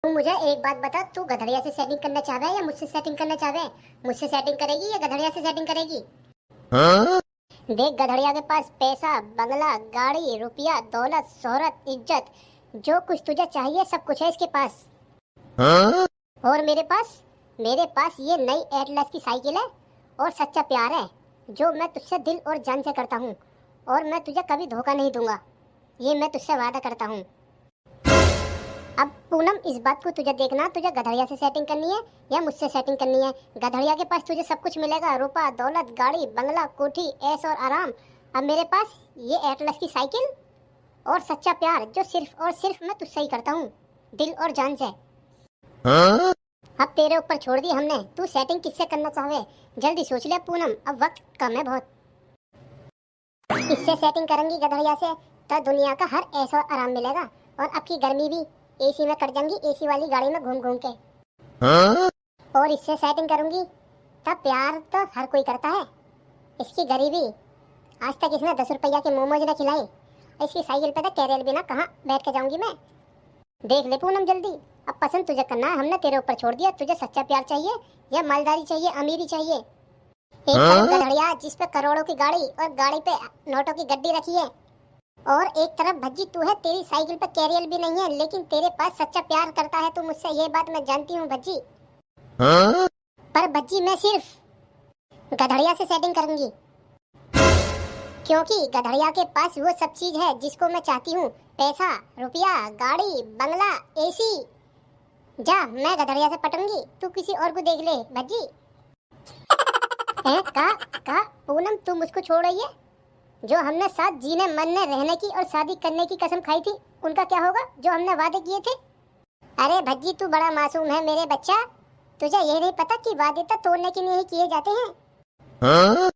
तू मुझे एक बात बता, तू गधड़िया से सेटिंग करना चाह रहा है या मुझसे सेटिंग करना चाह रहा है? मुझसे सेटिंग करेगी या गधड़िया से सेटिंग करेगी? हाँ? देख, गधड़िया के पास पैसा, बंगला, गाड़ी, रुपया, दौलत, शोहरत, इज्जत, जो कुछ तुझे चाहिए सब कुछ है इसके पास। हाँ? और मेरे पास ये नई एटलस की साइकिल है और सच्चा प्यार है जो मैं तुझसे दिल और जान से करता हूँ, और मैं तुझे कभी धोखा नहीं दूंगा, ये मैं तुझसे वादा करता हूँ। अब पूनम, इस बात को तुझे देखना, तुझे गधड़िया से सेटिंग करनी है या मुझसे सेटिंग करनी है। गधड़िया के पास तुझे सब कुछ मिलेगा, रुपया, दौलत, गाड़ी, बंगला, कोठी, ऐश और आराम। अब मेरे पास ये एटलस की साइकिल और सच्चा प्यार जो सिर्फ और सिर्फ मैं तुझसे ही करता हूँ, दिल और जान से। हाँ? अब तेरे ऊपर छोड़ दी हमने, तू सेटिंग किससे करना चाहे जल्दी सोच ले पूनम, अब वक्त कम है बहुत। इससे सेटिंग करेंगी गधड़िया से तो दुनिया का हर ऐश और आराम मिलेगा, और अब की गर्मी भी एसी में कट जाएंगी, एसी वाली गाड़ी में घूम घूम के। हाँ? और इससे सेटिंग करूंगी तब प्यार तो हर कोई करता है, इसकी गरीबी आज तक इसने 10 रुपया के मोमोज न खिलाई, इसकी साइकिल पे तो कैरियर बिना कहाँ बैठ के जाऊंगी मैं। देख ले पूनम जल्दी, अब पसंद तुझे करना है, हमने तेरे ऊपर छोड़ दिया। तुझे सच्चा प्यार चाहिए या मालदारी चाहिए, अमीरी चाहिए? एक तरफ गधड़िया जिस पे करोड़ों की गाड़ी और गाड़ी पे नोटों की गड्डी रखी है, और एक तरफ भज्जी तू है, तेरी साइकिल पे कैरियर भी नहीं है लेकिन तेरे पास सच्चा प्यार करता है तू मुझसे, ये बात मैं जानती हूँ भज्जी। हाँ? पर भज्जी मैं सिर्फ गधड़िया से सेटिंग करूंगी, क्योंकि गधड़िया के पास वो सब चीज है जिसको मैं चाहती हूँ, पैसा, रुपया, गाड़ी, बंगला, एसी। जा, मैं गधड़िया से पटूंगी, तू किसी और को देख ले भज्जी। का पूनम, तू मुझको छोड़ रही है? जो हमने साथ जीने मरने रहने की और शादी करने की कसम खाई थी, उनका क्या होगा जो हमने वादे किए थे? अरे भज्जी, तू बड़ा मासूम है मेरे बच्चा, तुझे ये नहीं पता कि वादे तो तोड़ने के लिए ही किए जाते हैं। हाँ?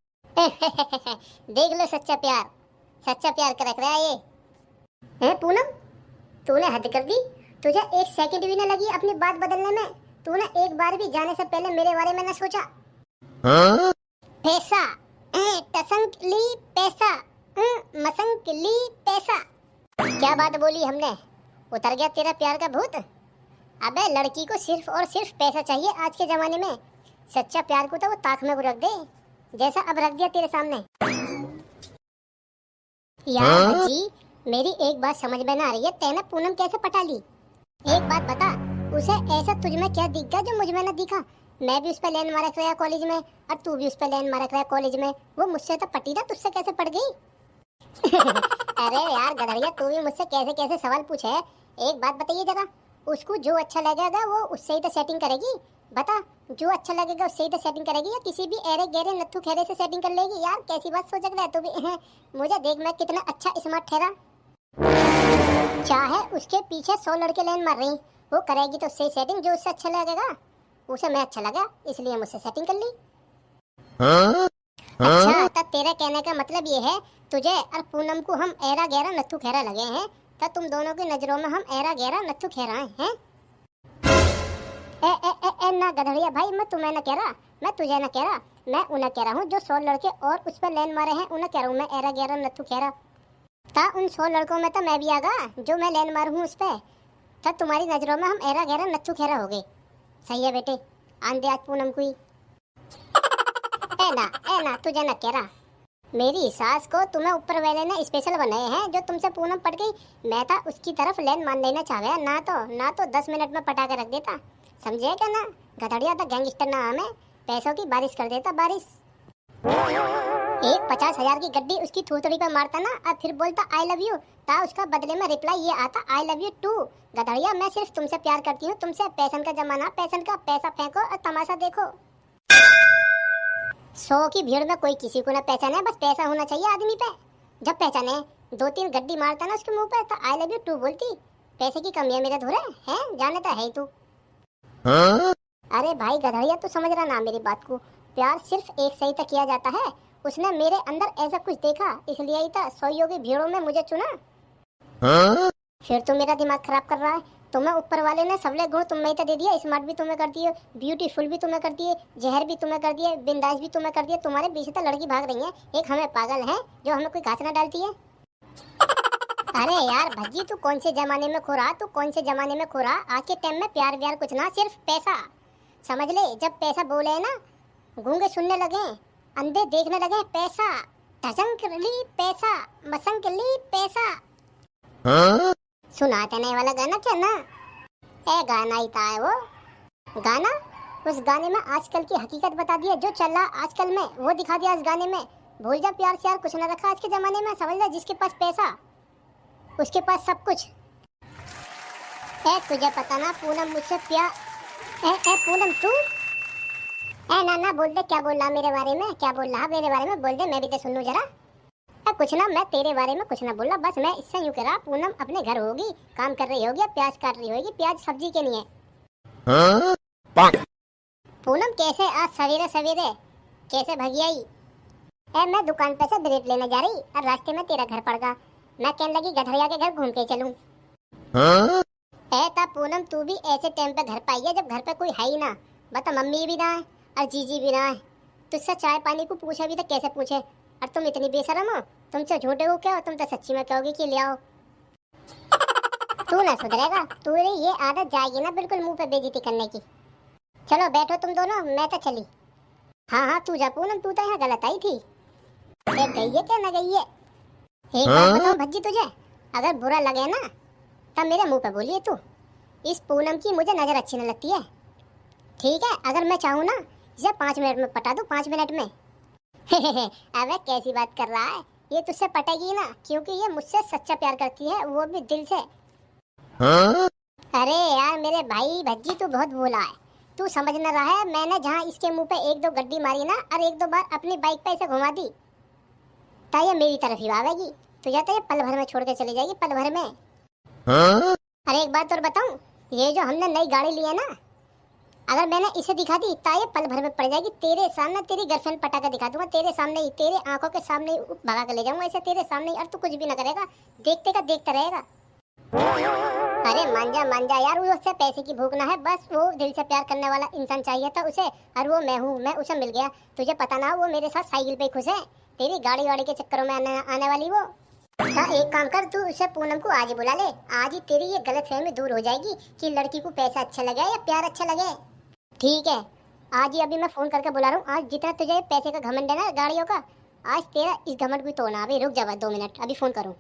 देख लो सच्चा प्यार कर रख रहा है ये। है पूनम, तूने हद कर दी, तुझे एक सेकंड भी न लगी अपनी बात बदलने में, तूने एक बार भी जाने से पहले मेरे बारे में न सोचा। हाँ? पैसा, टसंकली पैसा, मसंकली पैसा। क्या बात बोली हमने, उतर गया तेरा प्यार का भूत? अबे लड़की को सिर्फ और सिर्फ पैसा चाहिए आज के जमाने में, सच्चा प्यार को तो वो ताक में रख दे, जैसा अब रख दिया तेरे सामने। यार भज्जी, मेरी एक बात समझ में ना आ रही है, तैने पूनम कैसे पटा ली? एक बात बता, उसे ऐसा तुझ में क्या दिख गया जो मुझ में न दिखा? मैं भी उस पर लाइन मारा रहा कॉलेज में और तू भी उस पर लाइन मारा रहा कॉलेज में, वो मुझसे तो पटी ना, तुझसे कैसे पड़ गई? अरे यार गधड़िया, तू भी मुझसे कैसे कैसे सवाल पूछे है? एक बात बताइए जरा, उसको जो अच्छा लगेगा वो उससे ही तो सेटिंग करेगी। बता, जो अच्छा लगेगा उससे ही तो सेटिंग करेगी या किसी भी एरे गहरे नत्थु खेरे से सेटिंग कर लेगी? यार कैसी बात सोच रहा है तू भी? मुझे देख मैं कितना अच्छा स्मार्ट ठहरा। चाहे उसके पीछे 100 लड़के लाइन मार रही, वो करेगी तो उससे सेटिंग जो उससे अच्छा लगेगा, उसे मैं अच्छा लगा इसलिए मुझसे सेटिंग कर ली। हाँ? अच्छा, तब तेरे कहने का मतलब ये है, तुझे और पूनम को हम एरा गहरा नत्थु खेरा लगे हैं, तब तुम दोनों की नजरों में हम एरा गहरा नत्थु खेरा हैं? ना गधड़िया भाई, मैं तुम्हें न कह रहा, मैं तुझे न कह रहा, मैं उन्हें कह रहा हूँ जो 100 लड़के और उस पर लाइन मारे हैं, उन्हें कह रहा हूँ मैं एरा गहरा नत्थु खेरा। ता उन 100 लड़कों में तो मैं भी आगा जो मैं लाइन मारू हूँ उस पे, तब तुम्हारी नजरों में हम एरा गहरा नत्थु खेरा हो गए। सही है बेटे, आंदे आज पूनम को ही। ए ना तुझे न कह रहा, मेरी सास को तुम्हें ऊपर वाले ने स्पेशल बनाए हैं, जो तुमसे पूनम पट गई मैं था उसकी तरफ लाइन मान लेना चाहे ना तो 10 मिनट में पटा के रख देता, समझे क्या ना? गधड़िया था गैंगस्टर ना हमें, पैसों की बारिश कर देता बारिश। एक 50,000 की गड्डी उसकी थूथड़ी पे मारता ना और फिर बोलता आई लव यू, ता उसका बदले में रिप्लाई ये आता आई लव यू टू। गधड़िया, मैं सिर्फ तुमसे प्यार करती हूँ, तुमसे पैसन का जमाना, पैसन का पैसा फेंको और तमाशा देखो। 100 की भीड़ में कोई किसी को ना पहचाने, बस पैसा होना चाहिए आदमी पे। जब पहचाने 2-3 गड्डी मारता ना उसके मुंह पे तो आई लव यू टू बोलती। पैसे की कमी है मेरे धुरे हैं, जाने तो है ही तू। हाँ? अरे भाई गधड़िया, तू समझ रहा ना मेरी बात को, प्यार सिर्फ एक सही तक किया जाता है, उसने मेरे अंदर ऐसा कुछ देखा इसलिए ही था 100 की भीड़ों में मुझे चुना। हाँ? फिर तो मेरा दिमाग खराब कर रहा है, तुम्हें ऊपर वाले ने सबले गुण तुम्हें ही तो दे दिया, स्मार्ट भी तुम्हें कर दिए, ब्यूटीफुल भी तुम्हें कर दिए, जहर भी तुम्हें कर दिए, बिंदास भी तुम्हें कर दिए, तुम्हारे पीछे तो लड़की भाग रही है, एक हमें पागल है जो हमें कोई घास ना डालती है। अरे यार भज्जी, तू कौन से जमाने में खो रहा, तू कौन से जमाने में खो रहा। आज के टाइम में प्यार व्यार कुछ ना, सिर्फ पैसा। समझ ले, जब पैसा बोले ना, गूंगे सुनने लगे, अंधे देखने लगे। पैसा टसंकली पैसा, मसंकली पैसा। हाँ? सुनाते नहीं वाला गाना क्या ना? ए गाना ही था वो गाना। उस गाने में आजकल की हकीकत बता दी है, जो चल रहा आजकल में वो दिखा दिया उस गाने में। भूल जा, प्यार से यार कुछ ना रखा आज के जमाने में। समझ ले, जिसके पास पैसा उसके पास सब कुछ। ए तुझे पता ना पूनम मुझसे प्यार। ए पूनम तू ए ना बोल दे, क्या बोल रहा मेरे बारे में, क्या बोल रहा मेरे बारे में, बोल दे, मैं भी तो सुन लूं जरा। कुछ ना, मैं तेरे बारे में कुछ ना बोल रहा, बस मैं इससे यूं कह रहा, पूनम अपने घर होगी, काम कर रही होगी, प्याज काट रही होगी, प्याज सब्जी के लिए। पूनम कैसे आज सवेरे सवेरे कैसे भगी आई? मैं दुकान पे से ब्रेड लेने जा रही और रास्ते में तेरा घर पड़ गया। मैं कहने लगी गधड़िया के घर घूम के चलूं। ता पूनम, तू भी ऐसे टाइम पे घर पाई है जब घर पे कोई है ही ना। बता, मम्मी भी ना है और जीजी भी ना है। तुझसे चाय पानी को पूछे भी तो कैसे पूछे? और तुम इतनी बेशरम हो, तुमसे झूठे हो क्या हो? तुम तो सच्ची में कहोगे कि ले आओ। तू ना सुधरेगा, तू ये आदत जाएगी ना बिल्कुल मुंह पे बेइज्जती करने की। चलो बैठो तुम दोनों, मैं तो चली। हाँ तू जा पूनम, तू तो यहाँ गलत आई थी। गई है क्या ना गई है? एक बात बताऊं भज्जी तुझे, अगर बुरा लगे ना तब मेरे मुंह पे बोलिए तू। इस पूनम की मुझे नजर अच्छी न लगती है, ठीक है? अगर मैं चाहूँ ना इसे 5 मिनट में पटा दूं, 5 मिनट में। अबे कैसी बात कर रहा है? ये तुझसे पटेगी ना, क्योंकि ये मुझसे सच्चा प्यार करती है, वो भी दिल से। अरे यार मेरे भाई भज्जी, तू बहुत भोला है। तू समझ न रहा है, मैंने जहाँ इसके मुंह पे 1-2 गड्डी मारी ना और 1-2 बार अपनी बाइक पे इसे घुमा दी, तो ये मेरी तरफ ही आवेगी। तुझे तो ये पल भर में छोड़ के चली जाएगी, पल भर में। अरे एक बात और बताऊं, ये जो हमने नई गाड़ी ली है ना, अगर मैंने इसे दिखा दी तो ये पल भर में पड़ जाएगी। तेरे सामने तेरी गर्लफ्रेंड पटा कर दिखा दूंगा, तेरे सामने ही, तेरे आंखों के सामने ही भगा कर ले जाऊंगा इसे, तेरे सामने ही। और तू कुछ भी ना करेगा, देखते का देखता रहेगा। अरे मान जा यार, उससे पैसे की भूख ना है, बस वो दिल से प्यार करने वाला इंसान चाहिए था उसे, और वो मैं हूँ, मैं उसे मिल गया। तुझे पता ना, वो मेरे साथ साइकिल पे खुश है, तेरी गाड़ी वाड़ी के चक्करों में आने वाली वो। एक काम कर, तू उसे पूनम को आज ही बुला ले। आज ही तेरी ये गलतफहमी दूर हो जाएगी कि लड़की को पैसा अच्छा लगे या प्यार अच्छा लगे। ठीक है, आज ही अभी मैं फोन करके बुला रहा हूँ। आज जितना तुझे पैसे का घमंड है ना गाड़ियों का, आज तेरा इस घमंड को तोड़ना। अभी रुक जा 2 मिनट, अभी फोन करूँ।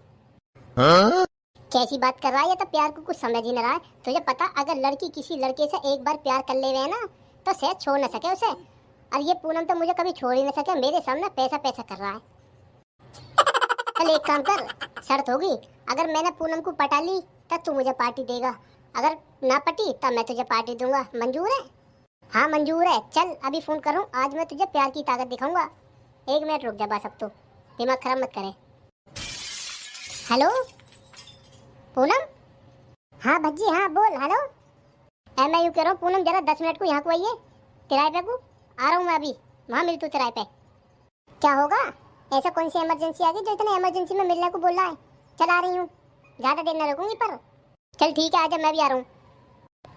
कैसी बात कर रहा है? ये तो प्यार को कुछ समझ ही नहीं रहा है। तुझे पता, अगर लड़की किसी लड़के से एक बार प्यार कर ले है ना, तो शायद छोड़ न सके उसे। और ये पूनम तो मुझे कभी छोड़ ही न सके, मेरे सामने पैसा पैसा कर रहा है। चल एक काम कर, शर्त होगी, अगर मैंने पूनम को पटा ली तब तू मुझे पार्टी देगा, अगर ना पटी तब मैं तुझे पार्टी दूंगा। मंजूर है? हाँ मंजूर है। चल अभी फोन करूँ, आज मैं तुझे प्यार की ताकत दिखाऊंगा। 1 मिनट रुक जा, बस अब तो दिमाग खराब मत करे। हेलो पूनम? हाँ भज्जी, हाँ बोल। हेलो, मैं यूँ कह रहा हूँ पूनम, जरा 10 मिनट को यहाँ को आइए, किराए पे को आ रहा हूँ मैं अभी, वहाँ मिल तू किराए पे। क्या होगा? ऐसा कौन सी इमरजेंसी आ गई जो इतने इमरजेंसी में मिलने को बोल रहा है? चल आ रही हूँ, ज़्यादा देर ना रुकूंगी, पर चल ठीक है, आजा, मैं भी आ रहा हूँ।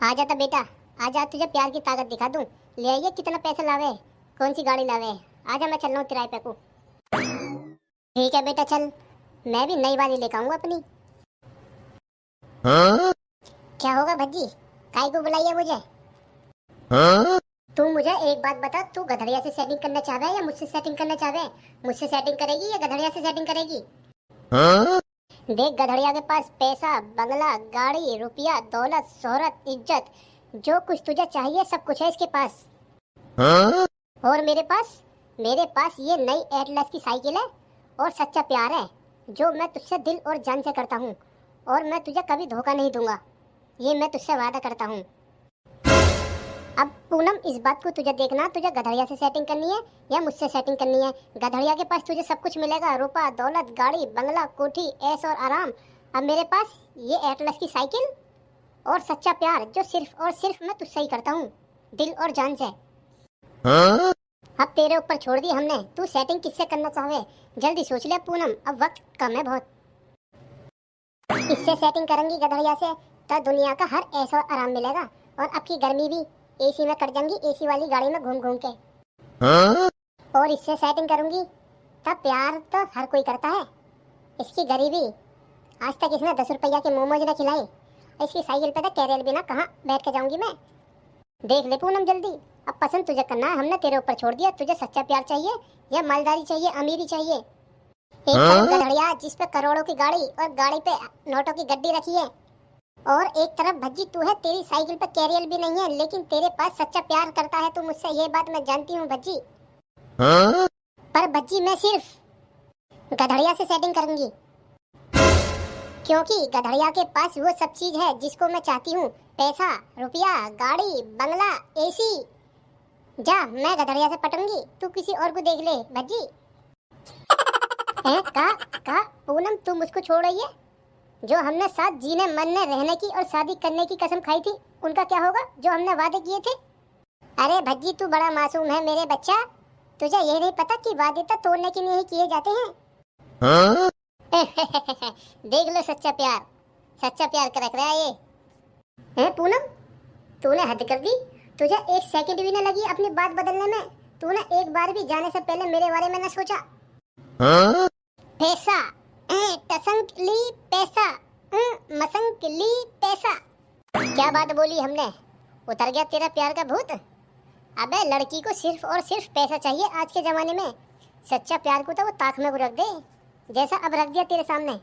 आ जाता बेटा, आजा, तुझे प्यार की ताकत दिखा दूँ। ले आइए, कितना पैसा लावे, कौन सी गाड़ी लावे, आजा, मैं चल रहा हूँ किराए पे को। ठीक है बेटा चल, मैं भी नई वाली लेकर आऊँगा अपनी। क्या होगा भज्जी, काहे को बुलाइए मुझे? तू मुझे एक बात बता, तू गधड़िया से सेटिंग करना चाह रहा है या मुझसे सेटिंग करना चाह रहा है? मुझसे सेटिंग करेगी या गधड़िया से सेटिंग करेगी? देख, गधड़िया के पास पैसा, बंगला, गाड़ी, रुपया, दौलत, शोहरत, इज्जत, जो कुछ तुझे चाहिए सब कुछ है इसके पास। और मेरे पास ये नई एटलस की साइकिल है और सच्चा प्यार है, जो मैं तुझसे दिल और जान से करता हूँ, और मैं तुझे कभी धोखा नहीं दूंगा, ये मैं तुझसे वादा करता हूँ। अब पूनम, इस बात को तुझे देखना, तुझे गधड़िया से सेटिंग करनी है या मुझसे सेटिंग करनी है। गधड़िया के पास तुझे सब कुछ मिलेगा, रुपया, दौलत, गाड़ी, बंगला, कोठी, ऐश और आराम। अब मेरे पास ये एटलस की साइकिल और सच्चा प्यार, जो सिर्फ और सिर्फ मैं तुझसे ही करता हूँ, दिल और जान से। अब तेरे ऊपर छोड़ दी हमने, तू सेटिंग किससे करना चाहे जल्दी सोच ले पूनम, अब वक्त कम है बहुत। इससे सेटिंग करेंगी गधड़िया से तो दुनिया का हर ऐश और आराम मिलेगा, और अब की गर्मी भी एसी में कट जाऊंगी, एसी वाली गाड़ी में घूम घूम के। और इससे सेटिंग करूंगी तब प्यार तो हर कोई करता है, इसकी गरीबी आज तक इसने 10 रुपया के मोमोज न खिलाए। इसकी साइकिल पे तो कैरियर भी ना, कहाँ बैठ के जाऊंगी मैं। देख ले पूनम जल्दी, अब पसंद तुझे करना है, हमने तेरे ऊपर छोड़ दिया। तुझे सच्चा प्यार चाहिए या मालदारी चाहिए, अमीरी चाहिए? एक तरफ गधड़िया जिस पे करोड़ों की गाड़ी और गाड़ी पे नोटों की गड्डी रखी है, और एक तरफ भज्जी तू है, तेरी साइकिल पे कैरियर भी नहीं है, लेकिन तेरे पास सच्चा प्यार करता है तू मुझसे, ये बात मैं जानती हूँ भज्जी। पर भज्जी मैं सिर्फ गधड़िया से सेटिंग करूंगी, क्योंकि गधड़िया के पास वो सब चीज है जिसको मैं चाहती हूँ। पैसा, रुपया, गाड़ी, बंगला, एसी। जा, मैं गधड़िया से पटूंगी, तू किसी और को देख ले भज्जी। का पूनम तू मुझको छोड़ रही है? जो हमने साथ जीने मरने रहने की और शादी करने की कसम खाई थी, उनका क्या होगा जो हमने वादे किए थे? अरे भज्जी तू बड़ा मासूम है मेरे बच्चा, तुझे ये नहीं पता कि वादे तो तोड़ने के लिए ही किए जाते हैं। देख लो सच्चा प्यार कर रहा है ये। है पूनम, तूने हद कर दी। तुझे एक सेकंड भी न लगी अपनी बात बदलने में। तूने एक बार भी जाने से पहले मेरे बारे में न सोचा। पैसा, टसंकली पैसा, मसंकली पैसा। क्या बात बोली हमने? उतर गया तेरा प्यार का भूत? अबे लड़की को सिर्फ और सिर्फ पैसा चाहिए आज के जमाने में। सच्चा प्यार को तो वो ताक में रख दे, जैसा अब रख दिया तेरे सामने।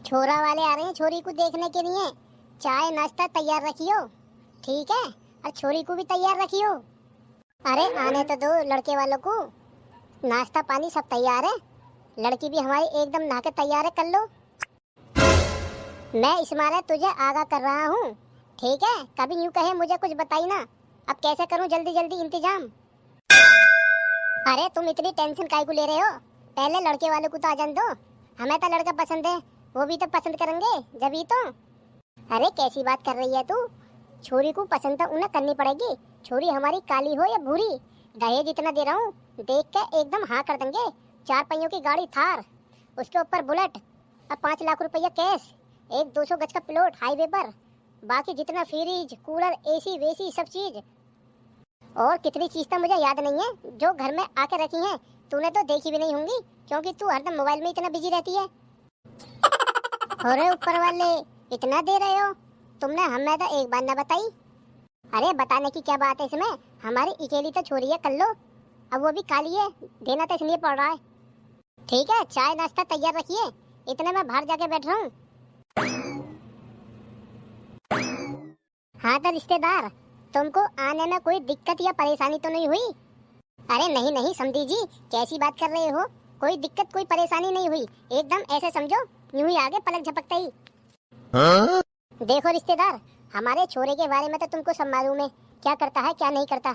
छोरा वाले आ रहे हैं छोरी को देखने के लिए। चाय नाश्ता तैयार रखियो, ठीक है? और छोरी को भी तैयार रखियो। अरे आने तो दो लड़के वालों को, नाश्ता पानी सब तैयार है। लड़की भी हमारी एकदम नहा के तैयार है, कर लो। मैं इस मारे तुझे आगाह कर रहा हूँ, ठीक है? कभी यूँ कहे मुझे कुछ बताई ना। अब कैसे करूँ जल्दी जल्दी इंतजाम? अरे तुम इतनी टेंशन काहे को ले रहे हो? पहले लड़के वालों को तो आ जाने दो। हमें तो लड़का पसंद है, वो भी तो पसंद करेंगे जब ही तो। अरे कैसी बात कर रही है तू? छोरी को पसंद तो उन्हें करनी पड़ेगी। छोरी हमारी काली हो या भूरी, दहेज इतना दे रहा हूँ, देख के एकदम हाँ कर देंगे। 4 पहियों की गाड़ी थार, उसके ऊपर बुलेट, और 5 लाख रुपया कैश, एक 200 गज का प्लॉट हाईवे पर, बाकी जितना फ्रिज कूलर एसी वेसी सब चीज। और कितनी चीज तो मुझे याद नहीं है जो घर में आके रखी हैं। तूने तो देखी भी नहीं होंगी, क्योंकि तू हरदम मोबाइल में इतना बिजी रहती है। अरे ऊपर वाले, इतना दे रहे हो? तुमने हमें तो एक बार ना बताई। अरे बताने की क्या बात है इसमें? हमारी अकेली तो छोरी है, कर लो। अब वो भी काली है, देना तो इसलिए पड़ रहा है। ठीक है, चाय नाश्ता तैयार रखिए, इतने में बाहर जाके बैठ रहा हूँ। हाँ तो रिश्तेदार, तुमको आने में कोई दिक्कत या परेशानी तो नहीं हुई? अरे नहीं नहीं समधी जी, कैसी बात कर रहे हो? कोई दिक्कत कोई परेशानी नहीं हुई, एकदम ऐसे समझो यूं ही आगे पलक झपकते ही। देखो रिश्तेदार, हमारे छोरे के बारे में तो तुमको सब मालूम है, क्या करता है क्या नहीं करता।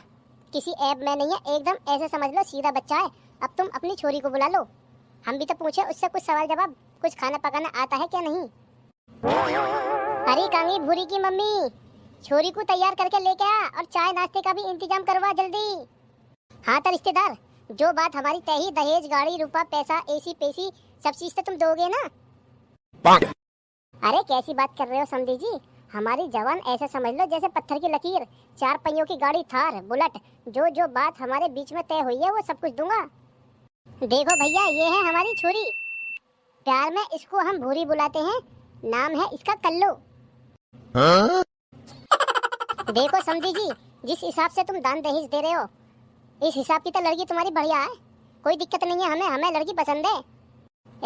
किसी ऐप में नहीं है, एकदम ऐसे समझ लो सीधा बच्चा है। अब तुम अपनी छोरी को बुला लो, हम भी तो पूछे उससे कुछ सवाल जवाब। कुछ खाना पकाना आता है क्या नहीं? अरे कांगी भूरी की मम्मी, छोरी को तैयार करके लेके आ और चाय नाश्ते का भी इंतजाम करवा जल्दी। हाँ तो रिश्तेदार, जो बात हमारी तय ही, दहेज गाड़ी रुपया पैसा एसी पेसी सब चीज तो तुम दोगे ना? अरे कैसी बात कर रहे हो समधी जी? हमारी जवान ऐसे समझ लो जैसे पत्थर की लकीर, 4 पहियों की गाड़ी थार बुलेट, जो जो बात हमारे बीच में तय हुई है वो सब कुछ दूंगा। देखो भैया, ये है हमारी छोरी, प्यार में इसको हम भूरी बुलाते हैं, नाम है इसका कल्लू। देखो समधी जी, जिस हिसाब से तुम दान दहेज दे रहे हो, इस हिसाब की तो लड़की तुम्हारी बढ़िया है, कोई दिक्कत नहीं है। हमें लड़की पसंद है।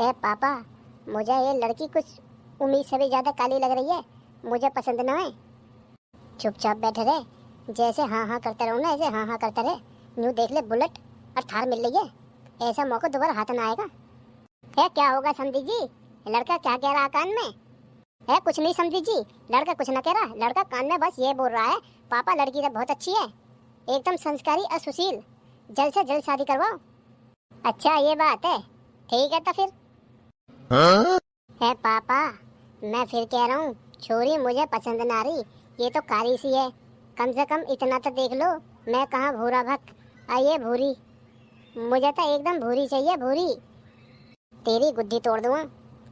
ए पापा, मुझे ये लड़की कुछ उम्मीद से भी ज्यादा काली लग रही है, मुझे पसंद ना है। चुपचाप बैठे रहे, जैसे हाँ हाँ करते रहो ना, ऐसे हाँ हाँ करते रहे। न्यू देख ले बुलेट और थार मिल रही है, ऐसा मौका दोबारा हाथ ना आएगा। है क्या होगा समधी जी? लड़का क्या कह रहा कान में? है कुछ नहीं समधी जी, लड़का कुछ ना कह रहा, लड़का कान में बस ये बोल रहा है, पापा लड़की तो बहुत अच्छी है, एकदम संस्कारी और सुशील, जल्द से जल्द शादी करवाओ। अच्छा ये बात है, ठीक है तो फिर। है पापा, मैं फिर कह रहा हूँ, छोरी मुझे पसंद ना रही, ये तो कारी सी है, कम से कम इतना तो देख लो। मैं कहाँ भूरा भक, आइए भूरी, मुझे तो एकदम भूरी चाहिए, भूरी। तेरी गुद्दी तोड़ दूंगा,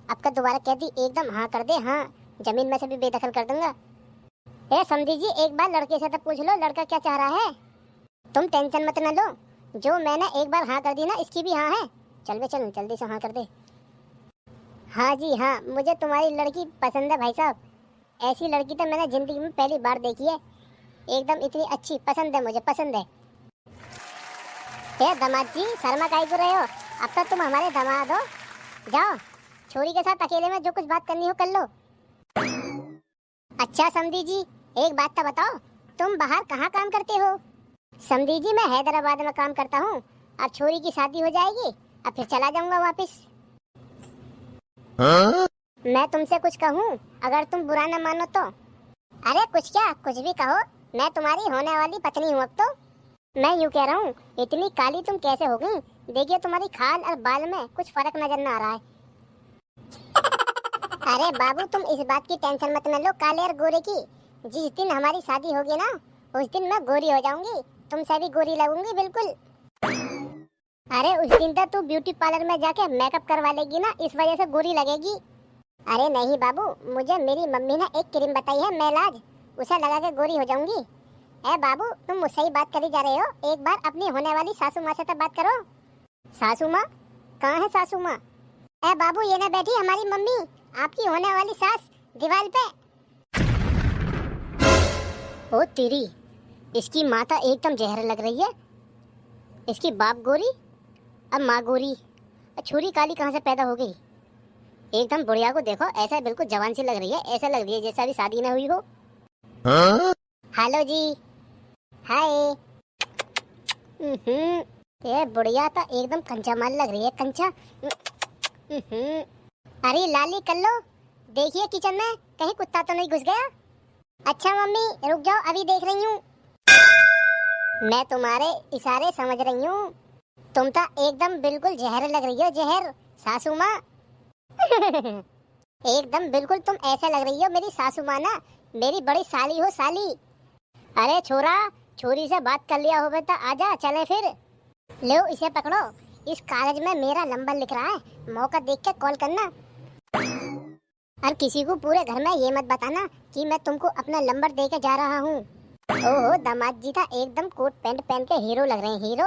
अब का दोबारा कह दी एकदम हाँ कर दे, हाँ जमीन में से भी बेदखल कर दूंगा। ए समधी जी, एक बार लड़के से तो पूछ लो लड़का क्या चाह रहा है। तुम टेंशन मत न लो, जो मैंने एक बार हाँ कर दी ना, इसकी भी हाँ है, चल बे चल, जल्दी से हाँ कर दे। हाँ जी हाँ, मुझे तुम्हारी लड़की पसंद है भाई साहब। ऐसी लड़की तो मैंने जिंदगी में पहली बार देखी है, एकदम इतनी अच्छी, पसंद है मुझे, पसंद है। ये दामाद जी शर्मा काहे को रहे हो? अब तो तुम हमारे दामाद हो। जाओ छोरी के साथ अकेले में जो कुछ बात करनी हो कर लो। अच्छा समधी जी, एक बात तो बताओ, तुम बाहर कहाँ काम करते हो? समधी जी मैं हैदराबाद में काम करता हूँ। अब छोरी की शादी हो जाएगी, अब फिर चला जाऊंगा वापिस। मैं तुमसे कुछ कहूँ, अगर तुम बुरा न मानो तो? अरे कुछ क्या, कुछ भी कहो, मैं तुम्हारी होने वाली पत्नी हूँ अब तो। मैं यूँ कह रहा हूँ, इतनी काली तुम कैसे हो गई? देखिए तुम्हारी खाल और बाल में कुछ फर्क नजर न आ रहा है। अरे बाबू तुम इस बात की टेंशन मत न लो काले और गोरे की। जिस दिन हमारी शादी होगी ना, उस दिन मैं गोरी हो जाऊंगी, तुमसे भी गोरी लगूंगी बिल्कुल। अरे उस दिन तक तू ब्यूटी पार्लर में जाके मेकअप करवा लेगी ना, इस वजह से गोरी लगेगी। अरे नहीं बाबू, मुझे मेरी मम्मी ने एक क्रीम बताई है मेलाज, उसे लगा के गोरी हो जाऊंगी। ए बाबू तुम मुझसे ही बात करी जा रहे हो, एक बार अपनी होने वाली सासू माँ से तो बात करो। सासू माँ? कहाँ है सासू माँ? ए बाबू ये ना बैठी हमारी मम्मी, आपकी होने वाली सास दीवार पे। ओ तेरी, इसकी माता एकदम जहर लग रही है। इसकी बाप गोरी, अब माँ गोरी, छुरी काली कहाँ से पैदा हो गई? एकदम बुढ़िया को देखो, ऐसा बिल्कुल जवान सी लग रही है, ऐसा लग रही है जैसे अभी शादी ना हुई हो। हेलो जी, हाय। ये बुढ़िया तो एकदम कंचा माल लग रही है, कंचा। अरे लाली कर लो, देखिए किचन में कहीं कुत्ता तो नहीं घुस गया। अच्छा मम्मी रुक जाओ, अभी देख रही हूँ। मैं तुम्हारे इशारे समझ रही हूँ, तुम तो एकदम बिल्कुल जहर लग रही हो, जहर सासू माँ। एकदम बिल्कुल तुम ऐसे लग रही हो मेरी सासू माँ ना, मेरी बड़ी साली हो, साली। अरे छोरा, छोरी से बात कर लिया हो बेटा, आजा चले फिर। लो इसे पकड़ो, इस कागज में मेरा नंबर लिख रहा है, मौका देख के कॉल करना। और किसी को पूरे घर में ये मत बताना कि मैं तुमको अपना नंबर दे के जा रहा हूँ। ओहो दामाद जी था एकदम कोट पैंट पहन के हीरो लग रहे हैं, हीरो।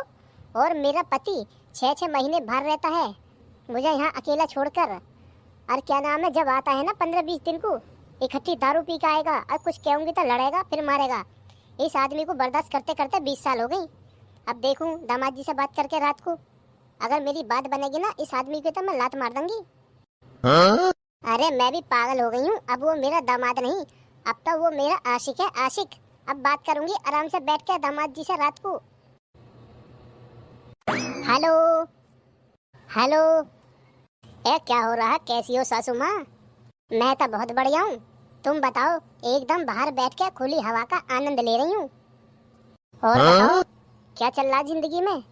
और मेरा पति 6-6 महीने बाहर रहता है मुझे यहाँ अकेला छोड़कर। और क्या नाम है, जब आता है ना 15-20 दिन को, इकट्ठी दारू पी के आएगा और कुछ कहूँगी तो लड़ेगा फिर मारेगा। इस आदमी को बर्दाश्त करते करते 20 साल हो गई। अब देखूं दामाद जी से बात करके रात को, अगर मेरी बात बनेगी ना इस आदमी को तो मैं लात मार दूंगी। अरे मैं भी पागल हो गई हूँ, अब वो मेरा दामाद नहीं, अब तो वो मेरा आशिक है, आशिक। अब बात करूंगी आराम से बैठ के दामाद जी से रात को। Hello hello. ए क्या हो रहा है, कैसी हो सासू माँ? मैं तो बहुत बढ़िया हूँ, तुम बताओ? एकदम बाहर बैठ के खुली हवा का आनंद ले रही हूँ। और बताओ क्या चल रहा जिंदगी में?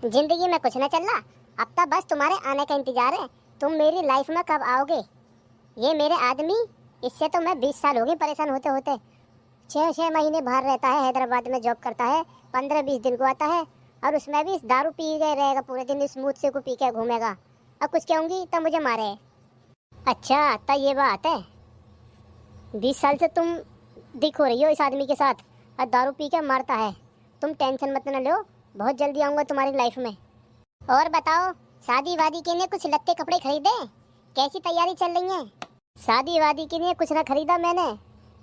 जिंदगी में कुछ न चल रहा, अब तक बस तुम्हारे आने का इंतजार है। तुम मेरी लाइफ में कब आओगे? ये मेरे आदमी, इससे तो मैं 20 साल हो गए परेशान होते होते। 6-6 महीने बाहर रहता है, हैदराबाद में जॉब करता है, 15-20 दिन को आता है, और उसमें भी दारू पी के रहेगा पूरे दिन, स्मूथ से को पी के घूमेगा। अब कुछ कहूँगी तो मुझे मारे। अच्छा तो ये बात है, 20 साल से तुम दिख हो रही हो इस आदमी के साथ और दारू पी के मारता है। तुम टेंशन मत न लो, बहुत जल्दी आऊँगा तुम्हारी लाइफ में। और बताओ शादी वादी के लिए कुछ लत्ते कपड़े खरीदे? कैसी तैयारी चल रही है? शादी वादी के लिए कुछ ना खरीदा मैंने।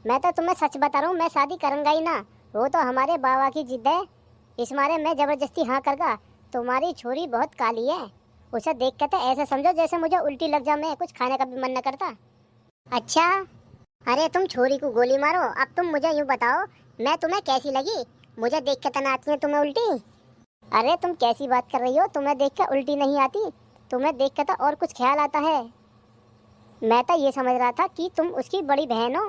मैं तो तुम्हें सच बता रहा हूँ, मैं शादी करूँगा ही ना। वो तो हमारे बाबा की जिद है, इस मारे मैं जबरदस्ती हाँ करगा। तुम्हारी छोरी बहुत काली है, उसे देख के तो ऐसे समझो जैसे मुझे उल्टी लग जा, मैं कुछ खाने का भी मन न करता। अच्छा अरे तुम छोरी को गोली मारो, अब तुम मुझे यूँ बताओ मैं तुम्हें कैसी लगी? मुझे देख के तना आती है तुम्हें उल्टी? अरे तुम कैसी बात कर रही हो, तुम्हें देख के उल्टी नहीं आती, तुम्हें देख के तो और कुछ ख्याल आता है। मैं तो ये समझ रहा था कि तुम उसकी बड़ी बहन हो।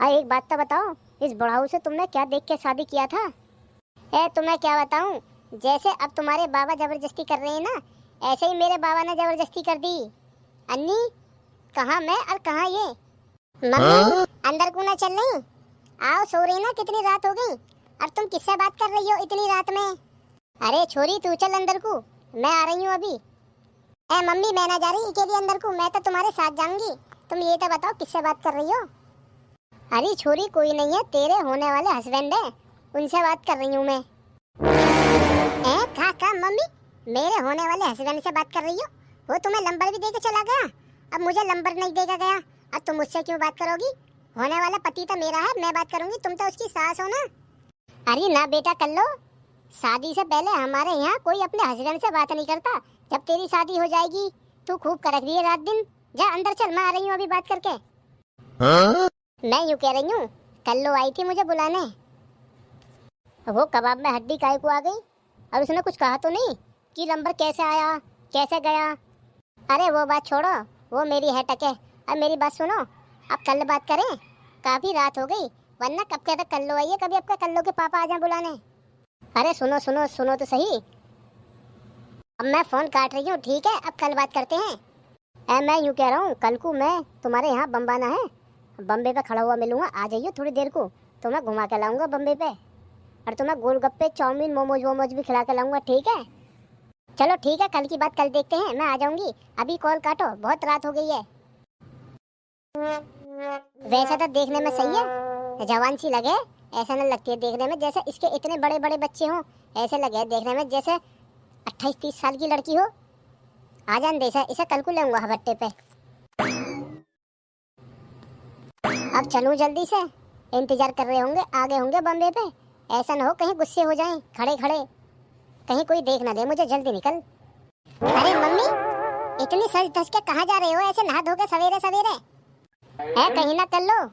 एक बात तो बताओ, इस बुढ़ाऊ से तुमने क्या देख के शादी किया था? तुम्हें क्या बताऊं, जैसे अब तुम्हारे बाबा जबरदस्ती कर रहे हैं ना, ऐसे ही मेरे बाबा ने जबरदस्ती कर दी। अन्नी कहाँ मैं और कहाँ ये? मम्मी अंदर को ना चल रही? आओ सो रही ना, कितनी रात हो गई, और तुम किससे बात कर रही हो इतनी रात में? अरे छोरी तू चल अंदर को, मैं आ रही हूँ अभी। मम्मी मैं ना जा रही अकेली अंदर को, मैं तो तुम्हारे साथ जाऊंगी। तुम ये तो बताओ किससे बात कर रही हो? अरे छोरी कोई नहीं है, तेरे होने वाले हस्बैंड है, उनसे बात कर रही हूँ मैं। कहा मम्मी मेरे होने वाले हस्बैंड से बात कर रही हो? वो तुम्हें नंबर भी दे के चला गया, अब मुझे नंबर नहीं देगा गया। अब तुम मुझसे क्यों बात करोगी? होने वाला पति तो मेरा है, मैं बात करूंगी, तुम तो उसकी सास हो ना। अरे ना बेटा, कर लो। शादी से पहले हमारे यहाँ कोई अपने हस्बैंड से बात नहीं करता। जब तेरी शादी हो जाएगी तू खूब करक रही है रात दिन। जा अंदर चल, मैं आ रही हूँ अभी बात करके। हाँ? मैं यूँ कह रही हूँ, कल्लो आई थी मुझे बुलाने। वो कबाब में हड्डी काहे को आ गई? और उसने कुछ कहा तो नहीं कि नंबर कैसे आया, कैसे गया? अरे वो बात छोड़ो, वो मेरी है टके। अब मेरी बात सुनो, अब कल बात करें। काफी रात हो गई, वरना कब कहते कल्लो आइए, कभी आपका कल्लो के पापा आ जाए बुलाने। अरे सुनो सुनो सुनो तो सही। अब मैं फोन काट रही हूँ, ठीक है? अब कल बात करते हैं। मैं यूँ कह रहा हूँ, कल को मैं तुम्हारे यहाँ बम्बाना है, बम्बे पे खड़ा हुआ मिलूंगा। आ जाइए थोड़ी देर को, तो मैं घुमा के लाऊंगा बम्बे पे। और तुम्हें गोलगप्पे, चाउमीन, मोमोज वोमोज भी खिला के लाऊंगा, ठीक है? चलो ठीक है, कल की बात कल देखते हैं। मैं आ जाऊंगी, अभी कॉल काटो, बहुत रात हो गई है। वैसे तो देखने में सही है, जवान सी लगे। ऐसा नहीं लगती है देखने में जैसे इसके इतने बड़े बड़े बच्चे हों। ऐसे लगे देखने में जैसे 28-30 साल की लड़की हो। आ जान दे इसे कल को लेऊंगा हवट्टे पे। अब चलूं जल्दी से, इंतजार कर रहे होंगे, आगे होंगे बम्बे पे। ऐसा ना हो कहीं गुस्से हो जाएं खड़े खड़े, कहीं कोई देख ना दे मुझे। जल्दी निकल। अरे मम्मी, इतनी सज धज के कहाँ जा रहे हो ऐसे नहा धो के सवेरे सवेरे? है कहीं ना कर लो,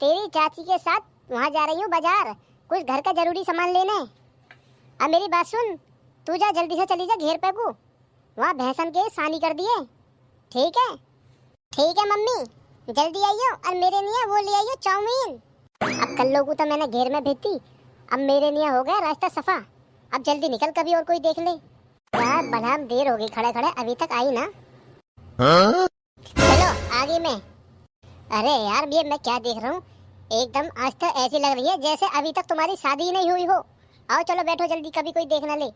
तेरी चाची के साथ वहाँ जा रही हूँ बाजार, कुछ घर का जरूरी सामान लेने। अब मेरी बात सुन, तू जा जल्दी से, चली जा घेर पे को, वहाँ भैंसन के सानी कर दिए, ठीक है? ठीक है मम्मी, जल्दी आइयो। और मेरे लिए वो ले आइयो चाउमीन। अब कल्लो को तो मैंने घेर में भेजी, अब मेरे लिए हो गया रास्ता सफा। अब जल्दी निकल, कभी और कोई देख ले। यार बड़ा देर हो गई खड़े खड़े, अभी तक आई ना। हाँ? चलो आगे में। अरे यार ये मैं क्या देख रहा हूँ, एकदम आज तो ऐसी लग रही है जैसे अभी तक तुम्हारी शादी ही नहीं हुई हो। आओ चलो बैठो जल्दी, कभी कोई देख ना ले।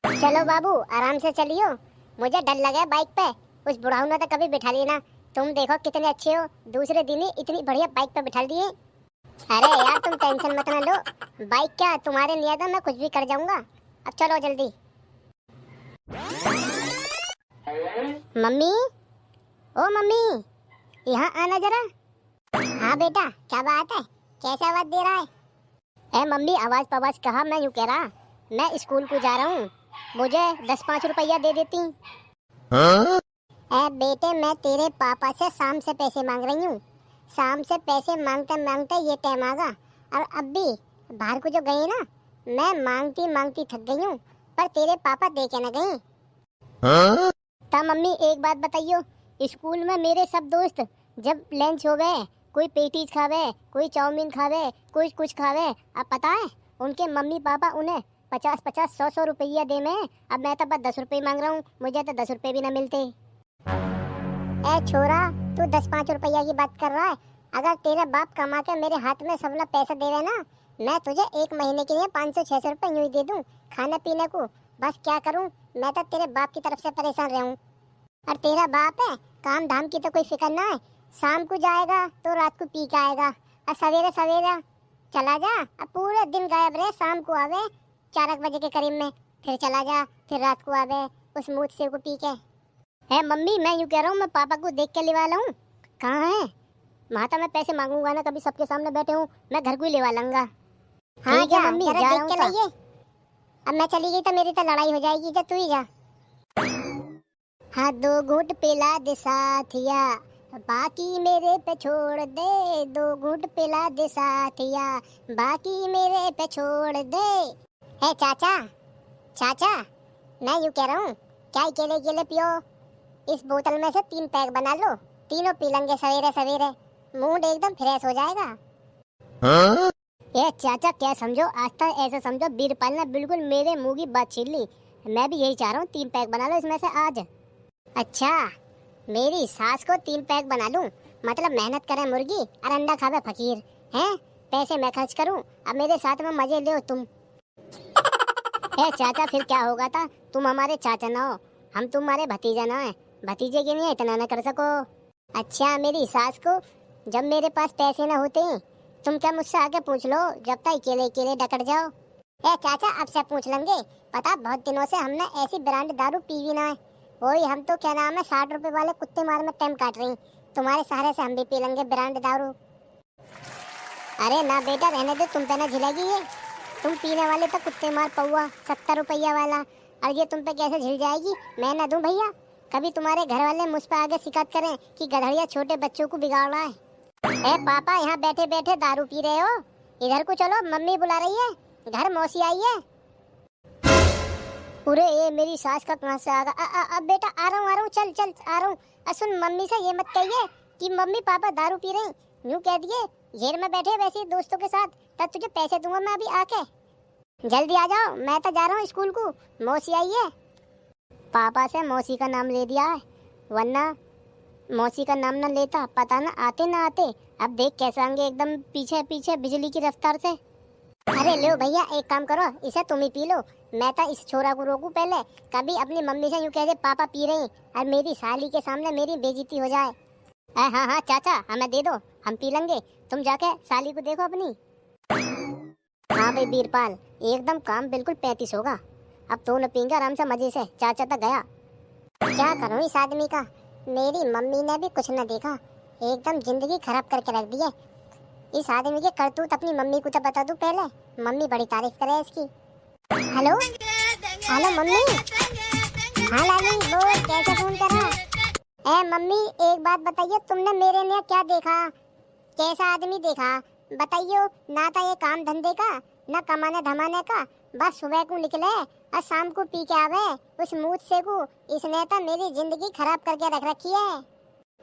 चलो बाबू आराम से चलियो, मुझे डर लगा है बाइक पे। उस बुढ़ाऊ ने तो कभी बिठा लेना। तुम देखो कितने अच्छे हो, दूसरे दिन ही इतनी बढ़िया बाइक पे बिठा दिए। अरे यार तुम टेंशन मत ना लो, बाइक क्या तुम्हारे लिए तो मैं कुछ भी कर जाऊंगा। अब चलो जल्दी। मम्मी, ओ मम्मी, यहाँ आना जरा। हाँ बेटा, क्या बात है, कैसे आवाज दे रहा है? ए मम्मी, आवाज पवाज कहा, मैं यूँ कह रहा, मैं स्कूल को जा रहा हूँ, मुझे 10-5 रुपया दे देती। हाँ? ए बेटे, मैं तेरे पापा से शाम से पैसे मांग रही हूँ। शाम से पैसे मांगते मांगते ये टाइम आ गया, और अब भी बाहर को जो गए ना, मैं मांगती मांगती थक गई हूँ, पर तेरे पापा दे के न गए। हाँ? तब मम्मी एक बात बताइयो, स्कूल में मेरे सब दोस्त जब लंच हो गए, कोई पेटीज खावे, कोई चाउमीन खावे, कोई कुछ खावे, अब पता है उनके मम्मी पापा उन्हें 50-50, 100-100 रुपया दे में। अब मैं तो बस 10 रुपये मांग रहा हूँ, मुझे तो 10 रुपये भी ना मिलते। ए छोरा, तू 10-5 रुपया की बात कर रहा है? अगर तेरे बाप कमा के मेरे हाथ में सबला पैसा देवे ना, मैं तुझे 1 महीने के लिए 500-600 रुपये यूँ ही दे दूँ खाने पीने को। बस क्या करूँ, मैं तो तेरे बाप की तरफ से परेशान रहा हूँ। और तेरा बाप है, काम धाम की तो कोई फिक्र ना है, शाम को जाएगा तो रात को पी के आएगा, और सवेरे सवेरे चला जा, अब पूरे दिन गायब रहे, शाम को आवे 4 बजे के करीब में, फिर चला जा, फिर रात को आवे उस मूड से को पी के। है मम्मी, मैं यूँ कह रहा हूँ, मैं पापा को देख के लेवा लाऊं। कहाँ है? माता मैं पैसे मांगूंगा ना, कभी सबके सामने बैठे हूँ, मैं घर को ही लेवा लूंगा। हाँ जा मम्मी, जा रहा हूँ। अब मैं चली गई तो मेरी तो लड़ाई हो जाएगी, जा तू ही जा। हाँ 2 घूंट पिला दे साथिया, बाकी मेरे पे छोड़ दे। 2 घूंट पिला दे साथिया, बाकी मेरे पे छोड़ दे। है चाचा, चाचा मैं यूँ कह रहा हूँ, क्या अकेले अकेले पियो? इस बोतल में से 3 पैक बना लो, तीनों पी लेंगे सवेरे सवेरे, मूड एकदम फ्रेश हो जाएगा। हाँ? ये चाचा क्या समझो, आज तक ऐसे समझो बीरपाल ने बिल्कुल मेरे मुंह की बात छीन ली। मैं भी यही चाह रहा हूँ, 3 पैक बना लो इसमें से आज। अच्छा, मेरी सास को 3 पैक बना लूं, मतलब मेहनत करे मुर्गी और अंडा खावे फकीर हैं? पैसे मैं खर्च करूं, अब मेरे साथ में मजे लो तुम। ए चाचा फिर क्या होगा था, तुम हमारे चाचा ना हो, हम तुम्हारे भतीजा ना है, भतीजे के लिए इतना ना कर सको। अच्छा मेरी सास को जब मेरे पास पैसे ना होते तुम क्या मुझसे आके पूछ लो, जब तक अकेले अकेले डकट जाओ। ए चाचा अब से पूछ लेंगे। पता बहुत दिनों से हमने ऐसी ब्रांड दारू पी भी ना है। वही हम तो क्या नाम है 60 रुपए वाले कुत्ते मार में टाइम काट रही। तुम्हारे सहारे से हम भी पी लेंगे ब्रांड दारू। अरे ना बेटा रहने दे, तुम पे ना झिलेगी ये। तुम पीने वाले तो कुत्ते मार पौआ 70 रुपया वाला, और ये तुम पे कैसे झिल जाएगी? मैं ना दूं भैया। कभी तुम्हारे घर वाले मुझ पे आगे शिकायत करें कि गधड़िया छोटे बच्चों को बिगाड़ रहा है। ए पापा यहाँ बैठे बैठे दारू पी रहे हो? इधर को चलो, मम्मी बुला रही है, घर मौसी आई है। पूरे ये मेरी सास का कहाँ से आ गया? अब बेटा आ रहा हूँ, चल चल आ रहा हूँ। सुन मम्मी से ये मत कहिए कि मम्मी पापा दारू पी रही। यूँ कह दिए जेल में बैठे वैसे ही दोस्तों के साथ, तब तुझे पैसे दूंगा मैं अभी आके। जल्दी आ जाओ, मैं तो जा रहा हूँ स्कूल को, मौसी आई है। पापा से मौसी का नाम ले दिया है, वरना मौसी का नाम ना लेता पता ना आते ना आते। अब देख कैसे आएंगे एकदम पीछे पीछे बिजली की रफ्तार से। अरे लो भैया एक काम करो, इसे तुम ही पी लो। मैं तो इस छोरा को रोकूं पहले, कभी अपनी मम्मी से यूँ कह दे पापा पी रहे हैं और मेरी साली के सामने मेरी बेइज्जती हो जाए। हाँ हाँ चाचा हमें दे दो, हम पी लेंगे, तुम जाके साली को देखो अपनी। हाँ भाई बीरपाल, एकदम काम बिल्कुल 35 होगा। अब तो न पीएंगे आराम से मजे से। चाचा तक गया, क्या करूँ इस आदमी का। मेरी मम्मी ने भी कुछ न देखा, एकदम जिंदगी खराब करके रख दी है। इस आदमी के करतूत अपनी मम्मी को तो बता दूं पहले, मम्मी बड़ी तारीफ करे इसकी। Hello hello mummy. हाँ लाली बोल, कैसे फोन करा? ए मम्मी एक बात बताइए, तुमने मेरे लिए क्या देखा? कैसा आदमी देखा बताइयो? ना था ये काम धंधे का, ना कमाने धमाने का, बस सुबह को निकले और शाम को पी के आवे उस मूत से को। इसने तो मेरी जिंदगी खराब करके रख रखी है।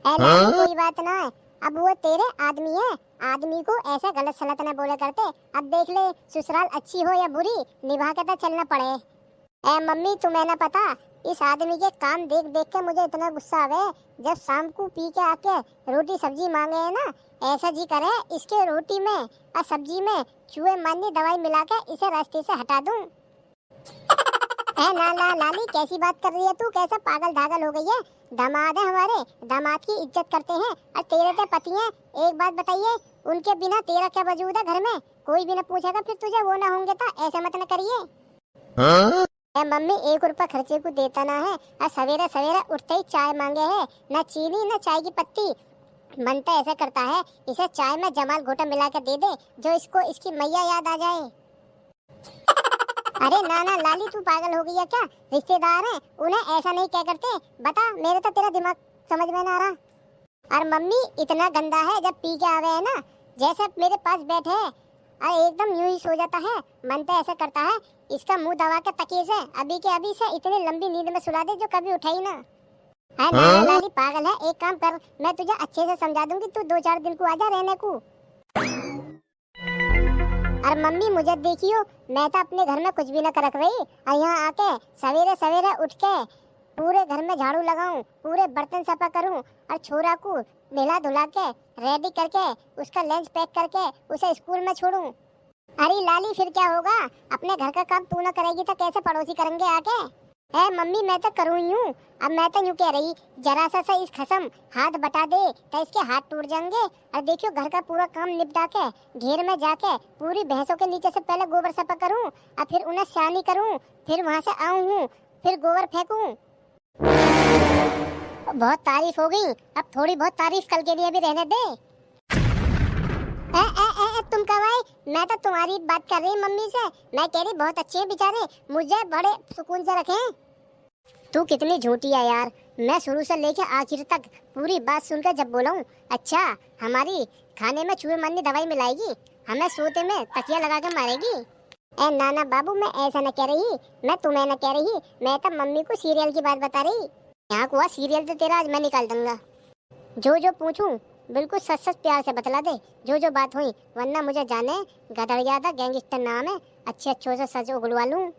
कोई बात ना है, अब वो तेरे आदमी है, आदमी को ऐसा गलत सलत न बोले करते। अब देख ले ससुराल अच्छी हो या बुरी, निभा के तो चलना पड़े। ए मम्मी तुम्हें ना पता, इस आदमी के काम देख देख के मुझे इतना गुस्सा आवे। जब शाम को पी के आके रोटी सब्जी मांगे है ना, ऐसा जी करे इसके रोटी में और सब्जी में चूहे मारनी दवाई मिला के इसे रास्ते से हटा दूं। ना लाली कैसी बात कर रही है तू? कैसा पागल धागल हो गई है? दामाद है हमारे, दामाद की इज्जत करते हैं, और तेरे तो पति हैं। एक बात बताइए, उनके बिना तेरा क्या वजूद है घर में? कोई भी न पूछेगा फिर तुझे, वो ना होंगे तो ऐसा मत न करिए। मम्मी 1 रुपया खर्चे को देता ना है, और सवेरे सवेरे उठते ही चाय मांगे है, न चीनी न चाय की पत्ती। मन तो ऐसा करता है इसे चाय में जमाल घोटा मिला के दे दे, जो इसको इसकी मैया याद आ जाए। अरे ना लाली तू पागल हो गई है क्या? रिश्तेदार हैं, उन्हें ऐसा नहीं क्या करते? बता, मेरे तो तेरा दिमाग समझ में ना आ रहा। और मम्मी इतना गंदा है, जब पी के आवे है ना, जैसे मेरे पास बैठे है और एकदम यूं ही सो जाता है। मन तो ऐसा करता है इसका मुंह दबा के तकिए से अभी के अभी से इतनी लंबी नींद में सुला दे जो कभी उठा ही ना। ना लाली पागल है, एक काम कर, मैं तुझे अच्छे से समझा दूंगी, तू 2-4 दिन को आजा रहने को। और मम्मी मुझे देखियो, मैं तो अपने घर में कुछ भी न करक रही, और यहाँ आके सवेरे सवेरे उठ के पूरे घर में झाड़ू लगाऊं, पूरे बर्तन सफा करूं, और छोरा को नहला धुला के रेडी करके उसका लंच पैक करके उसे स्कूल में छोड़ूं। अरे लाली फिर क्या होगा? अपने घर का काम तू न करेगी तो कैसे पड़ोसी करेंगे आके? मम्मी मैं तो करूँ ही हूँ। अब मैं तो यूँ कह रही, जरा सा इस खसम हाथ बटा दे तो इसके हाथ टूट जाएंगे। और देखियो घर का पूरा काम निपटा के घेर में जाके पूरी भैंसों के नीचे से पहले गोबर सफा करूँ, और फिर उन्हें शानी करूँ, फिर वहाँ से आऊँ हूँ, फिर गोबर फेंकूँ। बहुत तारीफ हो गई, अब थोड़ी बहुत तारीफ कल के लिए भी रहने दे। तुम कब आए? मैं तो तुम्हारी बात कर रही मम्मी से। मैं कह रही बहुत अच्छे हैं बेचारे, मुझे बड़े सुकून से रखे। तू कितनी झूठी है यार, मैं शुरू से लेके आखिर तक पूरी बात सुनकर जब बोला हूँ अच्छा हमारी खाने में चूहे मारने दवाई मिलाएगी, हमें सोते में तकिया लगा के मारेगी। नाना बाबू मैं ऐसा न कह रही, मैं तुम्हें न कह रही, मैं तो मम्मी को सीरियल की बात बता रही। यहाँ हुआ सीरियल तो तेरा आज मैं निकाल दूंगा। जो पूछूं बिल्कुल सच सच प्यार से बतला दे, जो बात हुई, वरना मुझे जाने गधड़िया था गैंगस्टर नाम है, अच्छे से सच उगलवा लूं।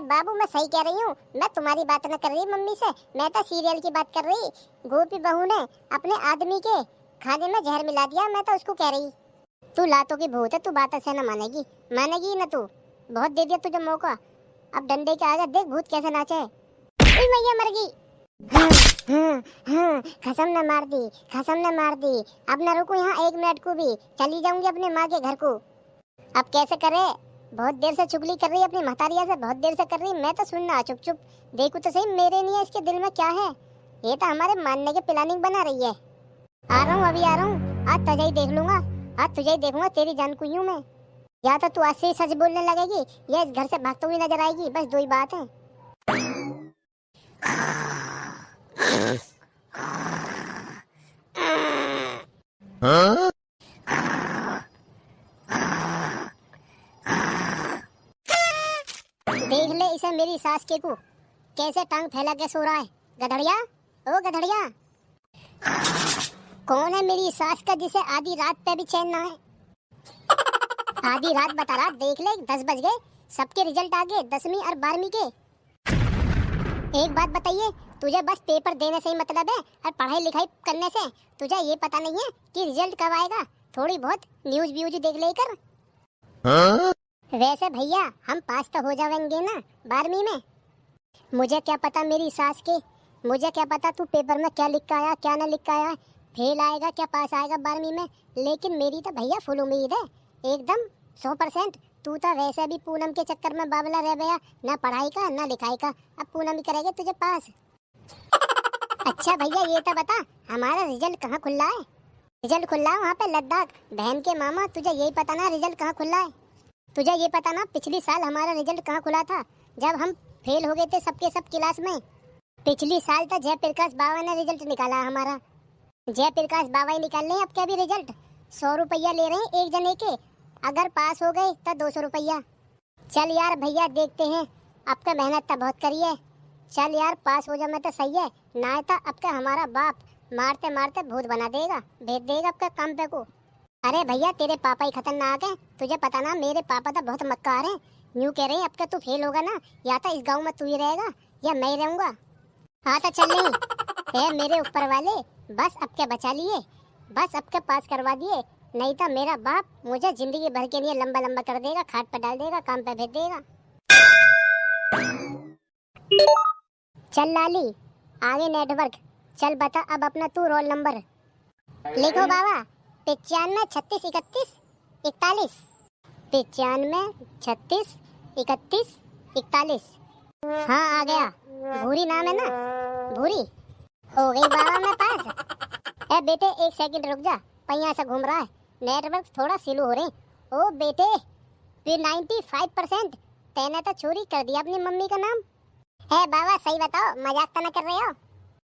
बाबू मैं सही कह रही हूँ, मैं तुम्हारी बात न कर रही मम्मी से, मैं तो सीरियल की बात कर रही। गोपी बहू ने अपने आदमी के खाने में जहर मिला दिया, मैं तो उसको कह रही। तू लातों की भूत है, तू बात ऐसे न मानेगी न तू, बहुत दे दिया तुझे मौका, अब डंडे के आगे देख भूत कैसे नाचे। मैया मर गई। कसम न मार दी, अब न रुको यहाँ 1 मिनट को भी, चली जाऊंगी अपने माँ के घर को। अब कैसे करे, बहुत देर से चुगली कर रही है अपनी महतारिया से, बहुत देर से कर रही। मैं तो सुनना चुप चुप। देखू तो सही मेरे नहीं है, इसके दिल में क्या है। ये तो हमारे मानने की प्लानिंग बना रही है। आ रहा हूँ, अभी आ रहा हूँ। आज तुझे ही देख लूंगा, आज तुझे ही देखूंगा। तेरी जान कुई हूँ मैं। या तो तू आज से ही सच बोलने लगेगी या इस घर से भागते हुए नजर आएगी। बस दो ही बात है। Huh? देख ले इसे, मेरी सास के को कैसे टांग फैला के सो रहा है। गधड़िया, ओ गधड़िया, कौन है मेरी सास का जिसे आधी रात पे भी चैन ना है। आधी रात बता रहा, देख ले 10 बज गए, सबके रिजल्ट आ गए 10वीं और 12वीं के। एक बात बताइए, तुझे बस पेपर देने से ही मतलब है और पढ़ाई लिखाई करने से तुझे ये पता नहीं है कि रिजल्ट कब आएगा। थोड़ी बहुत न्यूज व्यूज देख ले कर। Huh? वैसे भैया हम पास तो हो जाएंगे ना 12वीं में। मुझे क्या पता मेरी सास के, मुझे क्या पता तू पेपर में क्या लिख के आया क्या ना लिख के आया, फेल आएगा क्या पास आएगा 12वीं में। लेकिन मेरी तो भैया फुल उम्मीद है, एकदम 100%। तू तो वैसे भी पूनम के चक्कर में बावला रह गया, ना पढ़ाई का ना लिखाई का। अब पूनम ही करेगा तुझे पास। अच्छा भैया ये तो बता, हमारा रिजल्ट कहाँ खुल रहा है। रिजल्ट खुल रहा है वहाँ पे लद्दाख। बहन के मामा, तुझे यही पता ना रिजल्ट कहाँ खुल रहा है। तुझे ये पता ना पिछली साल हमारा रिजल्ट कहाँ खुला था, जब हम फेल हो गए थे सबके सब क्लास में। पिछली साल तो जयप्रकाश बाबा ने रिजल्ट निकाला हमारा। जयप्रकाश बाबा ही निकाल रहे हैं अब क्या भी रिजल्ट। 100 रुपया ले रहे हैं एक जने के, अगर पास हो गए तो 200 रुपया। चल यार भैया देखते हैं, आपका मेहनत तो बहुत करी है। चल यार पास हो जा मैं तो सही है, ना तो अब का हमारा बाप मारते मारते भूत बना देगा, भेज देगा आपका काम पे को। अरे भैया तेरे पापा ही खतरनाक है, तुझे पता ना मेरे पापा तो बहुत मक्कार हैं। यूँ कह रहे हैं अब का तू फेल होगा ना, या तो इस गांव में तू ही रहेगा या मैं ही रहूंगा। हाँ तो चल नहीं है मेरे ऊपर वाले, बस अब के बचा लिए, बस अब के पास करवा दिए। नहीं तो मेरा बाप मुझे जिंदगी भर के लिए लंबा लंबा कर देगा, खाट पर डाल देगा, काम पे भेज देगा। चल लाली आगे नेटवर्क, चल बता अब अपना तू रोल नंबर। लिखो बाबा, 95 36 31 41। 95 36 31 41। हाँ आ गया। भूरी नाम है ना, भूरी। हो गई बाबा मैं पास। ए बेटे एक सेकंड रुक जा, पहिया से घूम रहा है, नेटवर्क थोड़ा स्लो हो रहे। ओ बेटे फिर 95% तेने तो चोरी कर दिया अपनी मम्मी का नाम है। बाबा सही बताओ, मजाक तो ना कर रहे हो।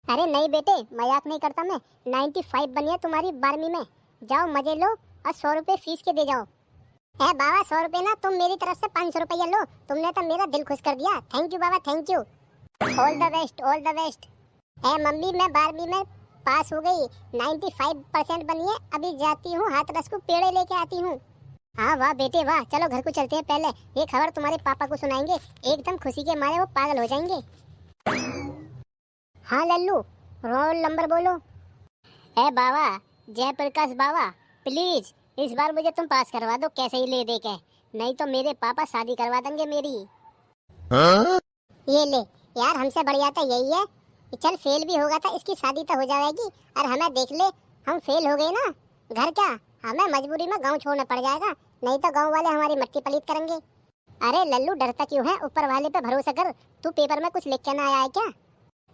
अरे नहीं बेटे मजाक नहीं करता मैं, 95 बनी है तुम्हारी 12वीं में। जाओ मजे लो और 100 रुपये फीस के दे जाओ। है बाबा 100 रुपये ना, तुम मेरी तरफ से 500 रुपया लो, तुमने तो मेरा दिल खुश कर दिया। Thank you Baba thank you. All the best all the best. है मम्मी मैं 12वीं में पास हो गई, 95% बनी है। अभी जाती हूँ हाथरस को पेड़े लेके आती हूँ। हाँ वाह बेटे वाह, चलो घर को चलते हैं। पहले ये खबर तुम्हारे पापा को सुनाएंगे, एकदम खुशी के मारे वो पागल हो जाएंगे। हाँ लल्लू रोल नंबर बोलो। ए बाबा जयप्रकाश बाबा प्लीज इस बार मुझे तुम पास करवा दो, कैसे ही ले दे के, नहीं तो मेरे पापा शादी करवा देंगे मेरी। Huh? ये ले यार, हमसे बढ़िया तो यही है। चल फेल भी होगा था इसकी शादी तो हो जाएगी, और हमें देख ले हम फेल हो गए ना, घर क्या हमें मजबूरी में गांव छोड़ना पड़ जाएगा, नहीं तो गांव वाले हमारी मट्टी पलीत करेंगे। अरे लल्लू डरता क्यों है, ऊपर वाले पे भरोसा कर। तू पेपर में कुछ लिख के ना आया है क्या।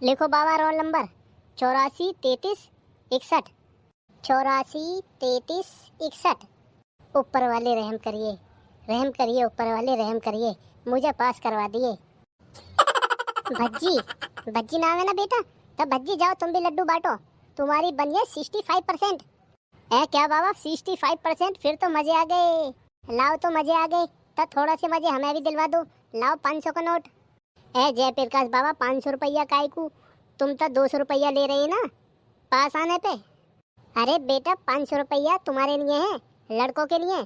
लिखो बाबा रोल नंबर 84 33 61। 84 33 61। ऊपर वाले रहम करिए, रहम करिए, ऊपर वाले रहम करिए, मुझे पास करवा दिए। भज्जी भज्जी नाम है ना बेटा, तब भज्जी जाओ तुम भी लड्डू बांटो, तुम्हारी बनी है 65%। है क्या बाबा 65%, फिर तो मजे आ गए। लाओ तो मजे आ गए, तो थोड़ा से मजे हमें भी दिलवा दो। लाओ 500 का नोट। ए जयप्रकाश बाबा 500 रुपया काय को, तुम तो 200 रुपया ले रहे ना पास आने पे। अरे बेटा 500 रुपया तुम्हारे लिए है, लड़कों के लिए,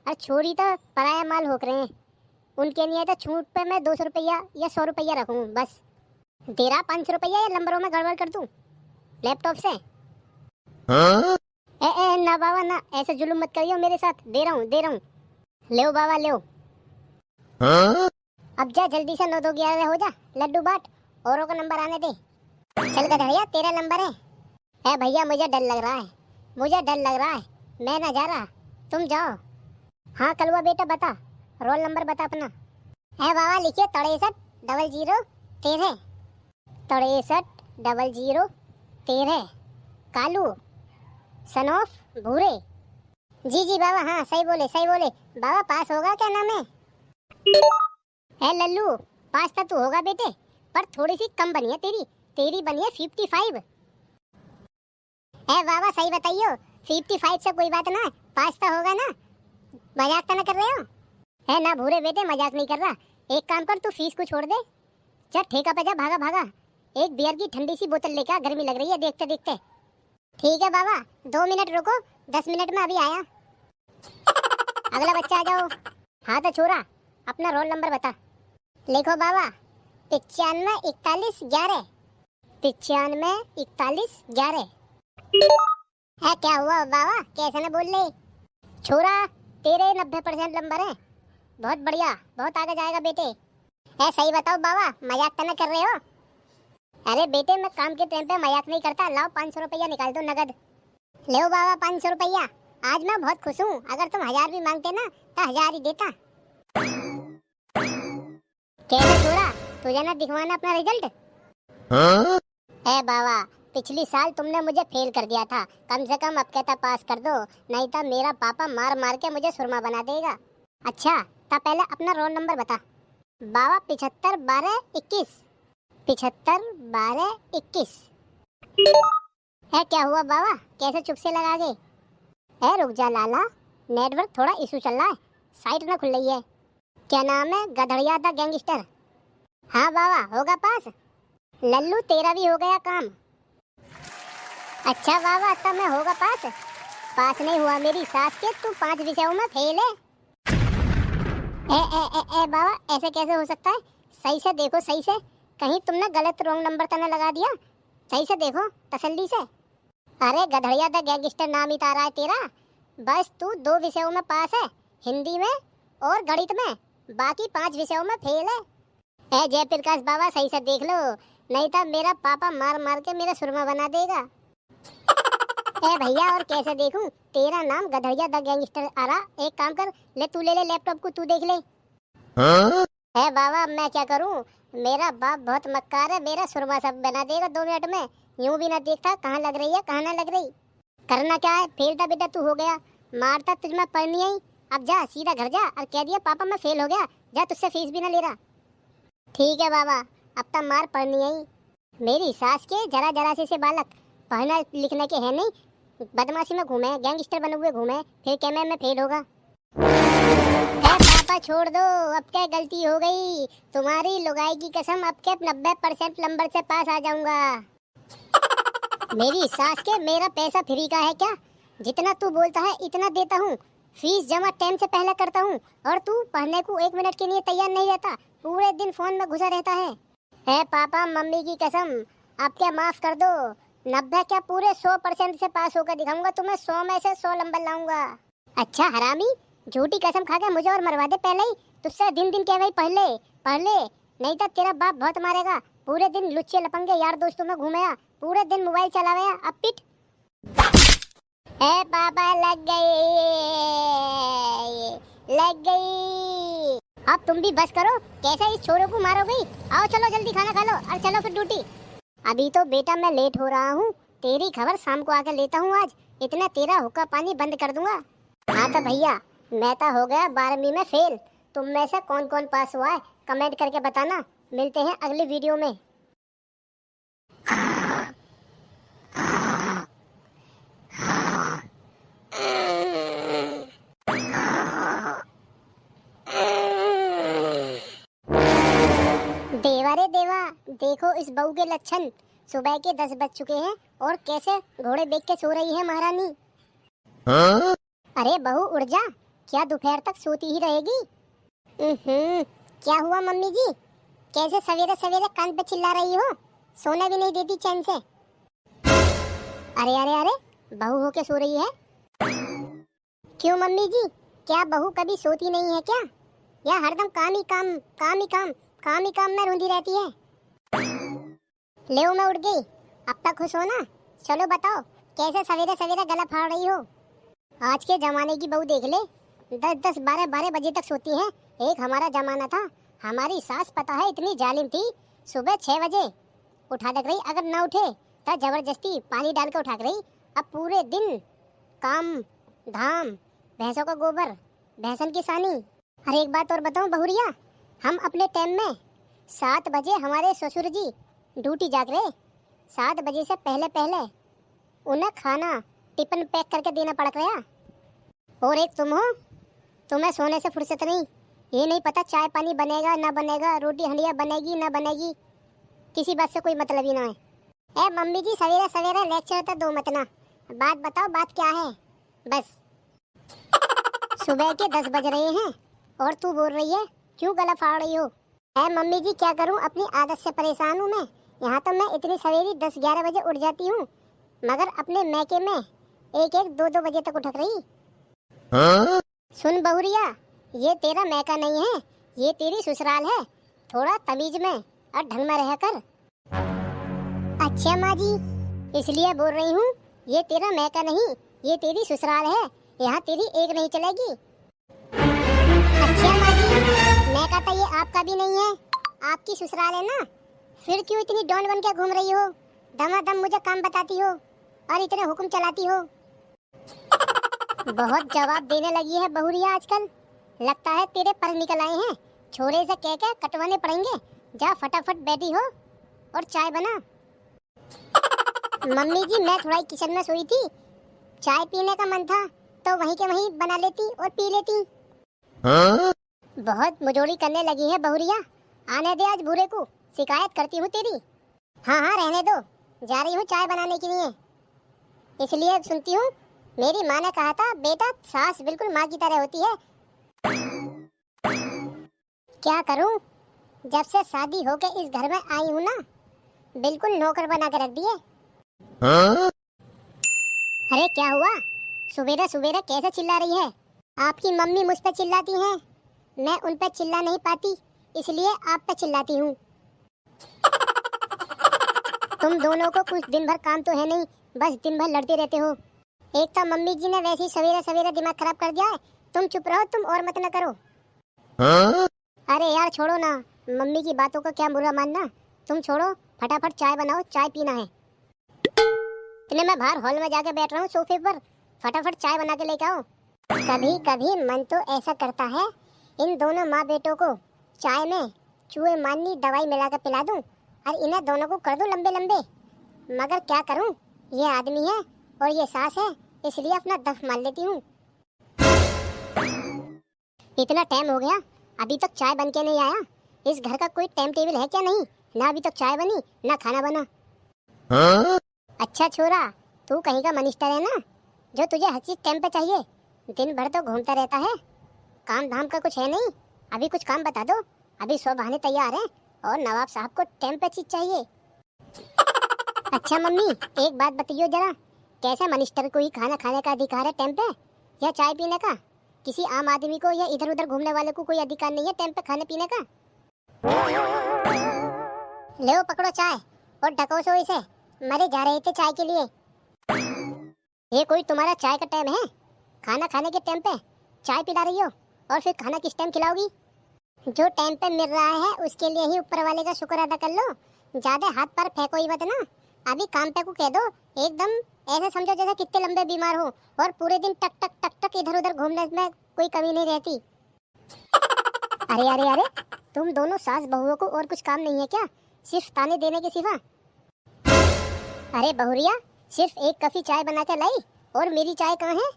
और छोरी तो पराया माल होक रहे हैं, उनके लिए तो छूट पे मैं 200 रुपया या 100 रुपया रखूँ बस। तेरा 500 रुपया या नंबरों में गड़बड़ कर दूँ लैपटॉप से। Huh? ए ना बाबा ना, ऐसे जुलूम मत करियो मेरे साथ, दे रहा हूँ। ले बाबा ले। Huh? अब जा जल्दी से 9 2 11 हो जा, लड्डू बांट, औरों का नंबर आने दे। चल गधड़िया तेरा नंबर है भैया, मुझे डर लग रहा है, मुझे डर लग रहा है, मैं ना जा रहा, तुम जाओ। हाँ कलवा बेटा बता, रोल नंबर बता अपना। है बाबा, लिखिए 63 00 13। 63 00 13। कालू सन ऑफ भूरे। जी जी बाबा, हाँ सही बोले सही बोले। बाबा पास होगा क्या नाम है? लल्लू, पास तो तू होगा बेटे, पर थोड़ी सी कम बनी है तेरी। तेरी बनी है 55। बाबा सही बताइयो, 55 से कोई बात ना, पास तो होगा ना। मजाक तो ना कर रहे हो? है ना भूरे बेटे, मजाक नहीं कर रहा। एक काम कर, तू फीस को छोड़ दे, चल ठेका पे जा, भागा भागा। एक बियर की ठंडी सी बोतल लेकर, गर्मी लग रही है देखते देखते। ठीक है बाबा, 2 मिनट रुको, 10 मिनट में अभी आया। अगला बच्चा आ जाओ। हाँ तो छोरा, अपना रोल नंबर बता। लिखो बाबा, 95 41 11। 95 41 11। है क्या हुआ बाबा, कैसे ना बोल ले? छोरा, तेरे 90% नंबर है। बहुत बढ़िया, बहुत आगे जाएगा बेटे। सही बताओ बाबा, मजाक तो ना कर रहे हो? अरे बेटे, मैं काम के टाइम पे मजाक नहीं करता। लाओ 500 रुपया निकाल दो नगद। ले बाबा 500 रुपया। आज मैं बहुत खुश हूँ, अगर तुम 1000 भी मांगते ना तो 1000 ही देता। कैसे छोरा, तुझे ना दिखवाना अपना रिजल्ट? बाबा, पिछली साल तुमने मुझे फेल कर दिया था, कम से कम अब कहता पास कर दो, नहीं तो मेरा पापा मार मार के मुझे सुरमा बना देगा। अच्छा, तो पहले अपना रोल नंबर बता। बाबा 75 12 21। 75 12 21। क्या हुआ बाबा, कैसे चुप से लगा गए? रुक जा लाला, नेटवर्क थोड़ा इशू चल रहा है, साइट ना खुल रही है। क्या नाम है? गधड़िया द गैंगस्टर। हाँ बाबा, होगा पास। लल्लू, तेरा भी हो गया काम। अच्छा बाबा, तब मैं होगा पास? पास नहीं हुआ मेरी सास के, तू 5 विषयों में फेल है। बाबा, ऐसे कैसे हो सकता है? सही से देखो, सही से, कहीं तुमने गलत रॉन्ग नंबर तो न लगा दिया। सही से देखो, तसल्ली से। अरे गधड़िया द गैंगस्टर नाम ही तारा है तेरा। बस तू 2 विषयों में पास है, हिंदी में और गणित में, बाकी 5 विषयों में फेल है। जयप्रकाश बाबा, सही से देख लो, नहीं तो मेरा पापा मार मार के मेरा सुरमा बना देगा। भैया, और कैसे देखूं? तेरा नाम गधड़िया द गैंगस्टर आ रहा। एक काम कर, ले तू ले ले लैपटॉप को, तू देख ले। बाबा, मैं क्या करूं? मेरा बाप बहुत मक्कार है, मेरा सुरमा सब बना देगा 2 मिनट में। यूं भी ना देखता कहाँ लग रही है कहाँ ना लग रही। करना क्या है, फेल था बेटा, तू हो गया। मारता तुझ में पढ़नी आई। अब जा सीधा घर जा और कह दिया पापा मैं फेल हो गया, जा, तुझसे फीस भी ना ले रहा। ठीक है बाबा, अब तक मार पढ़नी आई। मेरी सास के जरा जरा से बालक पढ़ना लिखने के है नहीं, बदमाशी में घूमे, गैंगस्टर बने हुए घूमे, फिर क्या मैं फेल होगा? पापा छोड़ दो, अब क्या गलती हो गई? तुम्हारी लुगाई की कसम, अब के 90% नंबर से पास आ जाऊंगा। मेरी सास के, मेरा पैसा फ्री का है क्या? जितना तू बोलता है इतना देता हूँ, फीस जमा टाइम से पहले करता हूँ, और तू पढ़ने को 1 मिनट के लिए तैयार नहीं रहता, पूरे दिन फोन में घुसा रहता है। पापा, मम्मी की कसम, अब क्या माफ कर दो। 90 क्या, पूरे 100% से पास होकर दिखाऊंगा तुम्हें। 100 में से 100 नंबर लाऊंगा। अच्छा हरामी, झूठी कसम खा के मुझे और मरवा दे पहले ही। तुझसे दिन दिन कह भाई पढ़ ले, नहीं तो तेरा बाप बहुत मारेगा। पूरे दिन लुच्चे लपंगे यार दोस्तों में घूमेया, पूरे दिन मोबाइल चलावेया, अब पिट। पापा, लग गई। अब तुम भी बस करो, कैसे इस छोरों को मारोगी? आओ चलो जल्दी खाना खा लो और चलो फिर ड्यूटी। अभी तो बेटा मैं लेट हो रहा हूँ, तेरी खबर शाम को आकर लेता हूँ। आज इतना तेरा हुक्का पानी बंद कर दूंगा। हाँ तो भैया, मैं तो हो गया 12वीं में फेल। तुम में से कौन कौन पास हुआ है कमेंट करके बताना। मिलते हैं अगली वीडियो में। देवा रे देवा, देखो इस बहू के लक्षण। सुबह के 10 बज चुके हैं और कैसे घोड़े बेच के सो रही है महारानी। अरे बहू उठ जा, क्या दोपहर तक सोती ही रहेगी? क्या हुआ मम्मी जी, कैसे सवेरे सवेरे कान पे चिल्ला रही हो? सोने भी नहीं देती चैन से। अरे अरे अरे, बहू होके सो रही है? क्यों मम्मी जी, क्या बहू कभी सोती नहीं है क्या? या हरदम काम ही काम, काम ही काम, काम ही काम में रूंधी रहती है? ले मैं उठ गई, अब तक खुश हो ना? चलो बताओ, कैसे सवेरे सवेरे गला फाड़ रही हो? आज के जमाने की बहू देख ले, 10-10 12-12 बजे तक सोती है, एक हमारा जमाना था, हमारी सास पता है इतनी जालिम थी, सुबह 6 बजे उठा दक रही, अगर ना उठे तो जबरदस्ती पानी डाल के उठा रही। अब पूरे दिन काम धाम, भैंसों का गोबर, भैंसन की सानी। अरे एक बात और बताऊं बहुरिया, हम अपने टाइम में 7 बजे हमारे ससुर जी ड्यूटी जाग रहे, 7 बजे से पहले पहले उन्हें खाना टिफिन पैक करके देना पड़ गया। और एक तुम हो, तुम्हें सोने से फुर्सत नहीं, ये नहीं पता चाय पानी बनेगा ना बनेगा, रोटी हंडिया बनेगी ना बनेगी, किसी बात से कोई मतलब ही ना है। ए मम्मी जी, सवेरे सवेरे लेक्चर तो दो मत ना, बात बताओ, बात क्या है? बस सुबह के 10 बज रहे हैं और तू बोल रही है, क्यों गला फाड़ रही हो? ए मम्मी जी, क्या करूं, अपनी आदत से परेशान हूं मैं। यहाँ तो मैं इतनी सवेरी 10-11 बजे उठ जाती हूँ, मगर अपने मैके में 1-1, 2-2 बजे तक उठक रही। सुन बहुरिया, ये तेरा मैका नहीं है, ये तेरी ससुराल है, थोड़ा तमीज में और ढंग में रह कर। अच्छा माँ जी, इसलिए बोल रही हूँ, ये तेरा मैका नहीं, ये तेरी ससुराल है, यहाँ तेरी एक नहीं चलेगी। अच्छा माँ जी, मैका तो ये आपका भी नहीं है, आपकी ससुराल है ना, फिर क्यों इतनी डॉन बन के घूम रही हो, दमादम मुझे काम बताती हो और इतने हुक्म चलाती हो? बहुत जवाब देने लगी है बहुरिया आजकल, लगता है तेरे पर निकल आए हैं, छोरे से कह के कटवाने पड़ेंगे। जा फटाफट बैठी हो और चाय बना। मम्मी जी, मैं थोड़ा किचन में सोई थी, चाय पीने का मन था तो वहीं के वहीं बना लेती और पी लेती। बहुत मुजोरी करने लगी है बहुरिया, आने दे आज बूढ़े को, शिकायत करती हूँ तेरी। हाँ हाँ रहने दो, जा रही हूँ चाय बनाने के लिए। इसलिए सुनती हूँ, मेरी माँ ने कहा था बेटा, सास बिल्कुल माँ की तरह होती है। क्या करूँ, जब से शादी होके इस घर में आई हूँ ना, बिल्कुल नौकर बना के रख दिए। अरे क्या हुआ, सुबेरे सुबेरे कैसे चिल्ला रही है? आपकी मम्मी मुझ पे चिल्लाती हैं, मैं उन पे चिल्ला नहीं पाती, इसलिए आप पे चिल्लाती हूँ। तुम दोनों को कुछ दिन भर काम तो है नहीं, बस दिन भर लड़ते रहते हो। एक तो मम्मी जी ने वैसे ही सवेरे सवेरे दिमाग खराब कर दिया है, तुम चुप रहो, तुम और मत न करो। अरे यार छोड़ो ना, मम्मी की बातों को क्या बुरा मानना, तुम छोड़ो, फटाफट चाय बनाओ, चाय पीना है। इतने मैं बाहर हॉल में जाके बैठ रहा हूँ सोफे पर, फटाफट चाय बना के लेके आओ। कभी कभी मन तो ऐसा करता है, इन दोनों माँ बेटों को चाय में चूहे मारनी दवाई मिलाकर पिला दूं और इन्हें दोनों को कर दूं लंबे लंबे, मगर क्या करूं, ये आदमी है और ये सास है, इसलिए अपना दफ मान लेती हूँ। इतना टाइम हो गया, अभी तक चाय बन के नहीं आया, इस घर का कोई टाइम टेबल है क्या? नहीं ना, अभी तक चाय बनी ना खाना बना। अच्छा छोरा, तू कहीं का मनिस्टर है ना, जो तुझे हर चीज टाइम पे चाहिए, दिन भर तो घूमता रहता है, काम धाम का कुछ है नहीं। अभी कुछ काम बता दो, अभी 100 बहाने तैयार हैं और नवाब साहब को टाइम पे चीज चाहिए। अच्छा मम्मी, एक बात बताइए जरा, कैसे मनिस्टर को ही खाना खाने का अधिकार है टाइम पे, या चाय पीने का? किसी आम आदमी को या इधर उधर घूमने वाले को कोई अधिकार नहीं है टाइम पे खाने पीने का? ले पकड़ो चाय और ढकोसो इसे, मरे जा रहे थे चाय के लिए। ये कोई तुम्हारा चाय का टाइम है? खाना खाने के टाइम पे चाय पिला रही हो और फिर खाना किस टाइम खिलाओगी? जो टाइम पे मिल रहा है उसके लिए ही ऊपर वाले का शुक्र अदा कर लो, ज्यादा हाथ पर फेंको ही मत ना। अभी काम पे को कह दो, एकदम ऐसे समझो जैसे कितने लंबे बीमार हो और पूरे दिन टक टक टक टक इधर उधर घूमने में कोई कमी नहीं रहती। अरे अरे अरे, तुम दोनों सास बहुओं को और कुछ काम नहीं है क्या, सिर्फ ताने देने के सिवा? अरे बहुरिया, सिर्फ एक कॉफी चाय बना के लाई और मेरी चाय कहाँ है?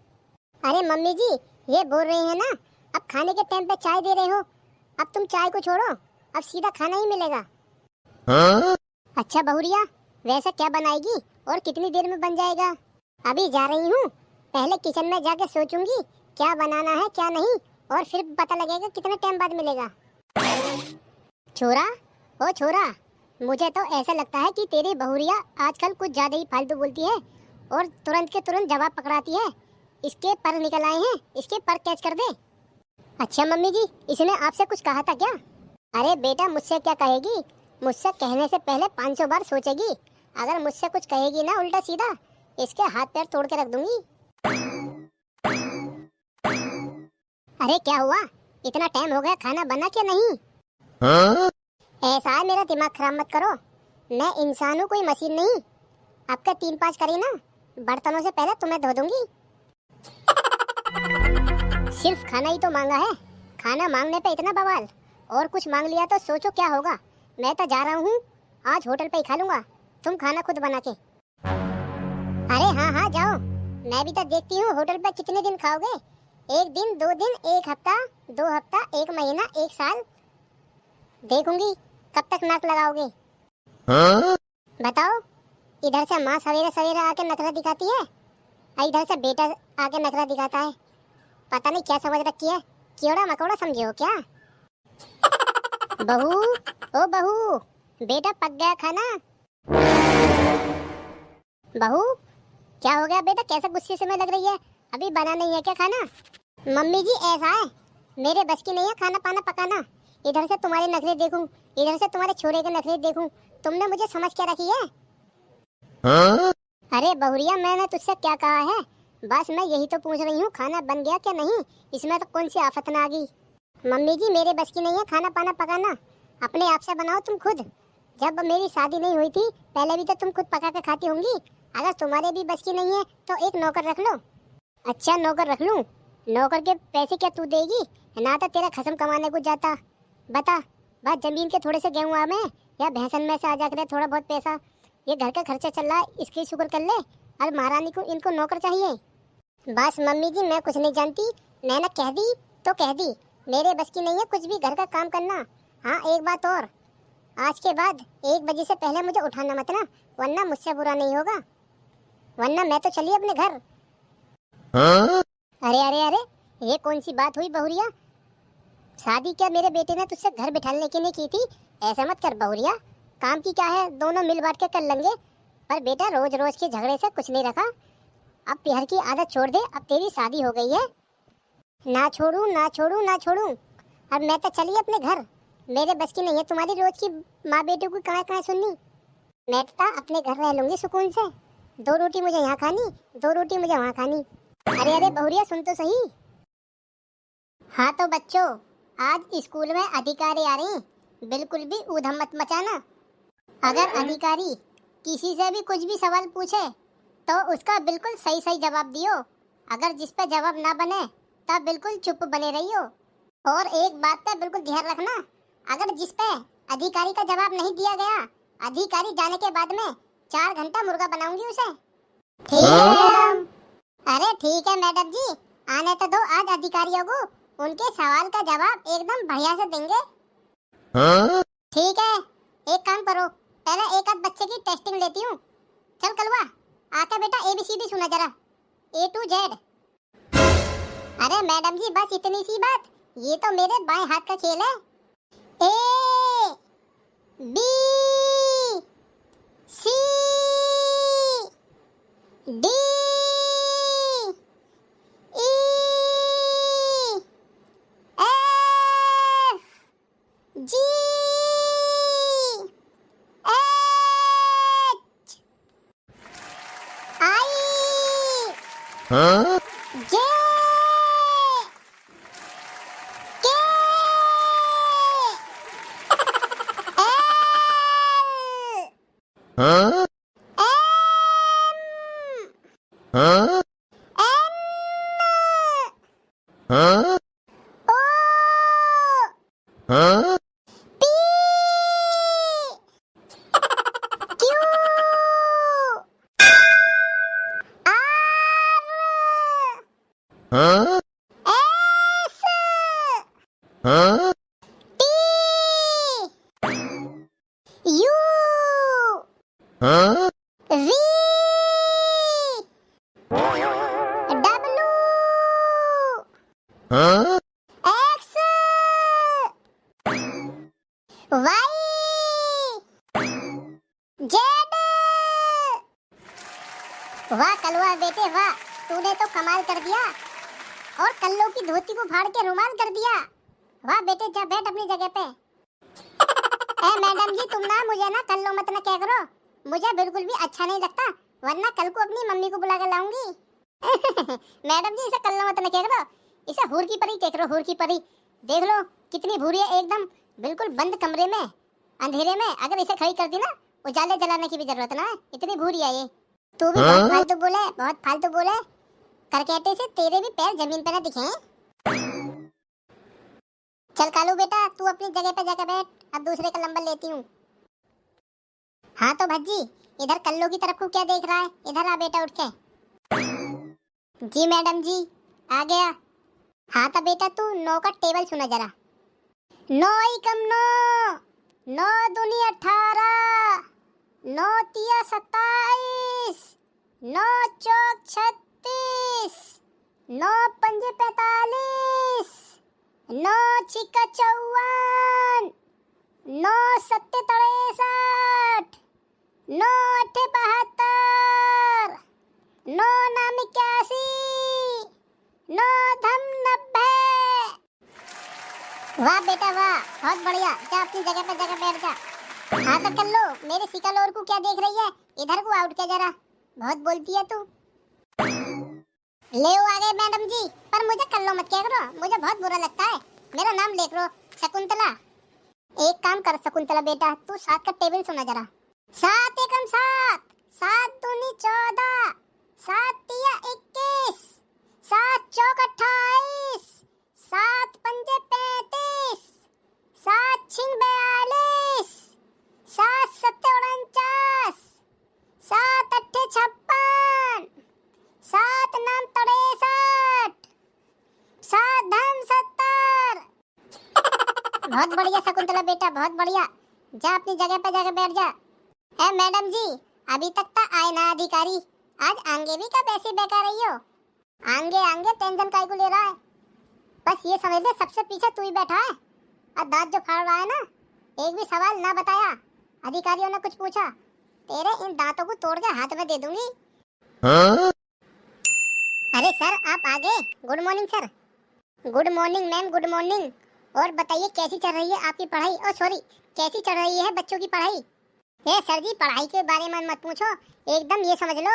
अरे मम्मी जी, ये बोल रही है ना, अब खाने के टाइम पे चाय दे रहे हो, अब तुम चाय को छोड़ो, अब सीधा खाना ही मिलेगा। अच्छा बहुरिया, वैसे क्या बनाएगी और कितनी देर में बन जाएगा? अभी जा रही हूँ, पहले किचन में जाके सोचूंगी क्या बनाना है क्या नहीं, और फिर पता लगेगा कितने टाइम बाद मिलेगा। छोरा, ओ छोरा, मुझे तो ऐसा लगता है कि तेरी बहुरिया आजकल कुछ ज्यादा ही फालतू बोलती है और तुरंत के तुरंत जवाब पकड़ाती है। इसके पर निकल आए हैं, इसके पर कैच कर दे। अच्छा मम्मी जी, इसने आपसे कुछ कहा था क्या? अरे बेटा, मुझसे क्या कहेगी, मुझसे कहने से पहले 500 बार सोचेगी। अगर मुझसे कुछ कहेगी ना उल्टा सीधा, इसके हाथ पैर तोड़ के रख दूंगी। अरे क्या हुआ, इतना टाइम हो गया, खाना बना क्या नहीं? Huh? ऐसा है, मेरा दिमाग खराब मत करो। मैं इंसान हूँ, कोई मशीन नहीं। आपका 3-5 करी ना, बर्तनों से पहले तुम्हें धो दूंगी। सिर्फ खाना ही तो मांगा है, खाना मांगने पे इतना बवाल। और कुछ मांग लिया तो सोचो क्या होगा। मैं तो जा रहा हूँ, आज होटल पे ही खा लूंगा। तुम खाना खुद बना के। अरे हाँ हाँ जाओ, मैं भी तो देखती हूँ होटल पे कितने दिन खाओगे। 1 दिन, 2 दिन, 1 हफ्ता, 2 हफ्ता, 1 महीना, 1 साल। देखूंगी कब तक नाक लगाओगे। Huh? बताओ, इधर से माँ सवेरे सवेरे आके नखरा दिखाती है और इधर से बेटा आके नखरा दिखाता है। पता नहीं क्या समझ रखी है, कीड़ा मकोड़ा समझे हो क्या? बहू, ओ बहू, बेटा पक गया खाना। बहू, क्या हो गया बेटा, कैसे गुस्से से में लग रही है? अभी बना नहीं है क्या खाना? मम्मी जी ऐसा है, मेरे बस की नहीं है खाना पाना पकाना। इधर से तुम्हारे नखरे देखूं, इधर से तुम्हारे छोरे के नखरे देखूं। तुमने मुझे समझ क्या रखी है? Huh? अरे बहुरिया, मैंने तुझसे क्या कहा है? बस मैं यही तो पूछ रही हूँ, खाना बन गया क्या नहीं? इसमें तो कौन सी आफत ना आ गई। मम्मी जी मेरे बस की नहीं है खाना पाना पकाना, अपने आप से बनाओ तुम खुद। जब मेरी शादी नहीं हुई थी पहले भी तो तुम खुद पका के खाती होंगी। अगर तुम्हारे भी बस की नहीं है तो एक नौकर रख लो। अच्छा नौकर रख लूं? नौकर के पैसे क्या तू देगी? ना तो तेरा खसम कमाने को जाता। बता, बस जमीन के थोड़े से गेहूं में या भैंसन में से आ जा करे थोड़ा बहुत पैसा। ये घर का खर्चा चल रहा है, इसकी शुक्र कर ले। और महारानी को इनको नौकर चाहिए। बस मम्मी जी मैं कुछ नहीं जानती, मैंने कह दी तो कह दी। मेरे बस की नहीं है कुछ भी घर का काम करना। हाँ एक बात और, आज के बाद 1 बजे से पहले मुझे उठाना मत ना, वरना मुझसे बुरा नहीं होगा। वरना मैं तो चली अपने घर। Huh? अरे अरे अरे, ये कौन सी बात हुई बहुरिया? शादी क्या मेरे बेटे ने तुझसे घर बिठाने के लिए की थी? ऐसा मत कर बहुरिया, काम की क्या है, दोनों मिल बांट के कर लेंगे। पर बेटा रोज रोज के झगड़े से कुछ नहीं रखा। अब प्यार की आदत छोड़ दे, अब तेरी शादी हो गई है। ना छोड़ू ना छोड़ू ना छोड़ू, अब मैं तो चली अपने घर। मेरे बस की नहीं है तुम्हारी रोज की माँ बेटे को कहाँ कहाँ सुननी। मैं तो अपने घर रह लूंगी सुकून से। 2 रोटी मुझे यहाँ खानी, 2 रोटी मुझे वहाँ खानी। अरे अरे बहुरिया सुन तो सही। हाँ तो बच्चों, आज स्कूल में अधिकारी आ रही, बिल्कुल भी ऊधम मत मचाना। अगर अधिकारी किसी से भी कुछ भी सवाल पूछे तो उसका बिल्कुल सही सही जवाब दियो। अगर जिस पे जवाब ना बने तब बिल्कुल चुप बने रहियो। और एक बात पे बिल्कुल ध्यान रखना, अगर जिस पे अधिकारी का जवाब नहीं दिया गया, अधिकारी जाने के बाद में 4 घंटा मुर्गा बनाऊंगी उसे। ठीक है मैडम। अरे ठीक है मैडम जी, आने तो दो आज अधिकारियों को, उनके सवाल का जवाब एकदम बढ़िया से देंगे। Huh? ठीक है, एक काम करो, पहले एक आध बच्चे की टेस्टिंग लेती हूँ। चल कलवा, आके बेटा ABCD सुना जरा, A to Z। अरे मैडम जी बस इतनी सी बात, ये तो मेरे बाएं हाथ का खेल है। A B C D E F G H I Huh? J K L Huh? M Huh? N Huh? O Huh? P Q R Huh? S Huh? T U Huh? V W Huh? X Y Z। वाह कलवा बेटे वाह, तूने तो कमाल कर दिया और कल्लों की धोती को फाड़ के रुमाल कर दिया। वाह बेटे, जा बैठ अपनी जगह पे। ए मैडम जी तुम ना मुझे ना कल्लो मत ना क्या करो, मुझे बिल्कुल भी अच्छा नहीं लगता, वरना कल को अपनी मम्मी को बुला कर लाऊंगी। मैडम जी इसे कल्लो मत ना क्या करो, इसे हूर की परी क्या करो, हूर की परी। देख लो कितनी भूरी है एकदम, बिल्कुल बंद कमरे में अंधेरे में अगर इसे खड़ी कर दी ना, उजाले जलाने की भी जरूरत ना है, इतनी भूरी है ये। तू भी बहुत फालतू बोले, बहुत फालतू बोले। करकेटे से तेरे भी पैर जमीन पे ना दिखे। चल कालू बेटा तू अपनी जगह पे जाकर बैठ, अब दूसरे का नंबर लेती हूँ। हाँ तो भज्जी इधर कल्लू की तरफ को क्या देख रहा है, इधर आ बेटा उठ के। जी मैडम जी आ गया। हाँ तो बेटा तू 9 का टेबल सुना जरा। 9 एकम 9, 9 दूनी 18, 9 तिया 27, 9 चौक 36, 9 पंजे 45, 9 छिक्का 54, 9 सत्ते 63, 9 अट्ठे 72, 9 नाम 81, 9 धम 90। वाह बेटा वाह, बहुत बढ़िया। जा अपनी जगह पे जाकर बैठ जा। हाँ तो कर लो, मेरे सिकल और को क्या देख रही है, इधर को आउट के जरा, बहुत बोलती है तू। ले आ गए मैडम जी, पर मुझे कल्लो मत क्या करो, मुझे बहुत बुरा लगता है। मेरा नाम लिख लो शकुंतला। एक काम कर शकुंतला बेटा, तू 7 का टेबल सुना जरा। 7 एकम 7, 7 दूनी 14, 7 तिया 21, 7 चौक 28, 7 पंजे 35, 7 छिंग 42, 7 सत्ते 49, 7 अट्ठे 56, 7 नाम 63, 7 धम 70। बहुत बढ़िया शकुंतला बेटा, बहुत बढ़िया। जा अपनी जगह पे जाकर बैठ जा। ए मैडम जी अभी तक तो आए ना अधिकारी, आज आंगे भी कब ऐसे बेकार रही हो। आंगे आंगे टेंशन काहे को ले रहा है, बस ये समझ ले सबसे पीछे तू ही बैठा है और दांत जो फाड़ रहा है ना, एक भी सवाल ना बताया, अधिकारियों ने कुछ पूछा तेरे इन दांतों को तोड़ के हाथ में दे दूंगी। अरे सर आप आ गए, good morning sir. Good morning ma'am, good morning. और बताइए कैसी चल रही है आपकी पढ़ाई, ओ सॉरी कैसी चल रही है बच्चों की पढ़ाई। ये सर जी पढ़ाई के बारे में मत पूछो, एकदम ये समझ लो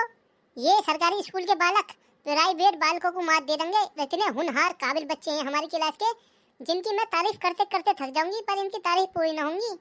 ये सरकारी स्कूल के बालक प्राइवेट बालकों को मात दे देंगे। इतने होनहार काबिल बच्चे हैं हमारी क्लास के, जिनकी मैं तारीफ करते करते थक जाऊंगी, पर इनकी तारीफ पूरी न होंगी।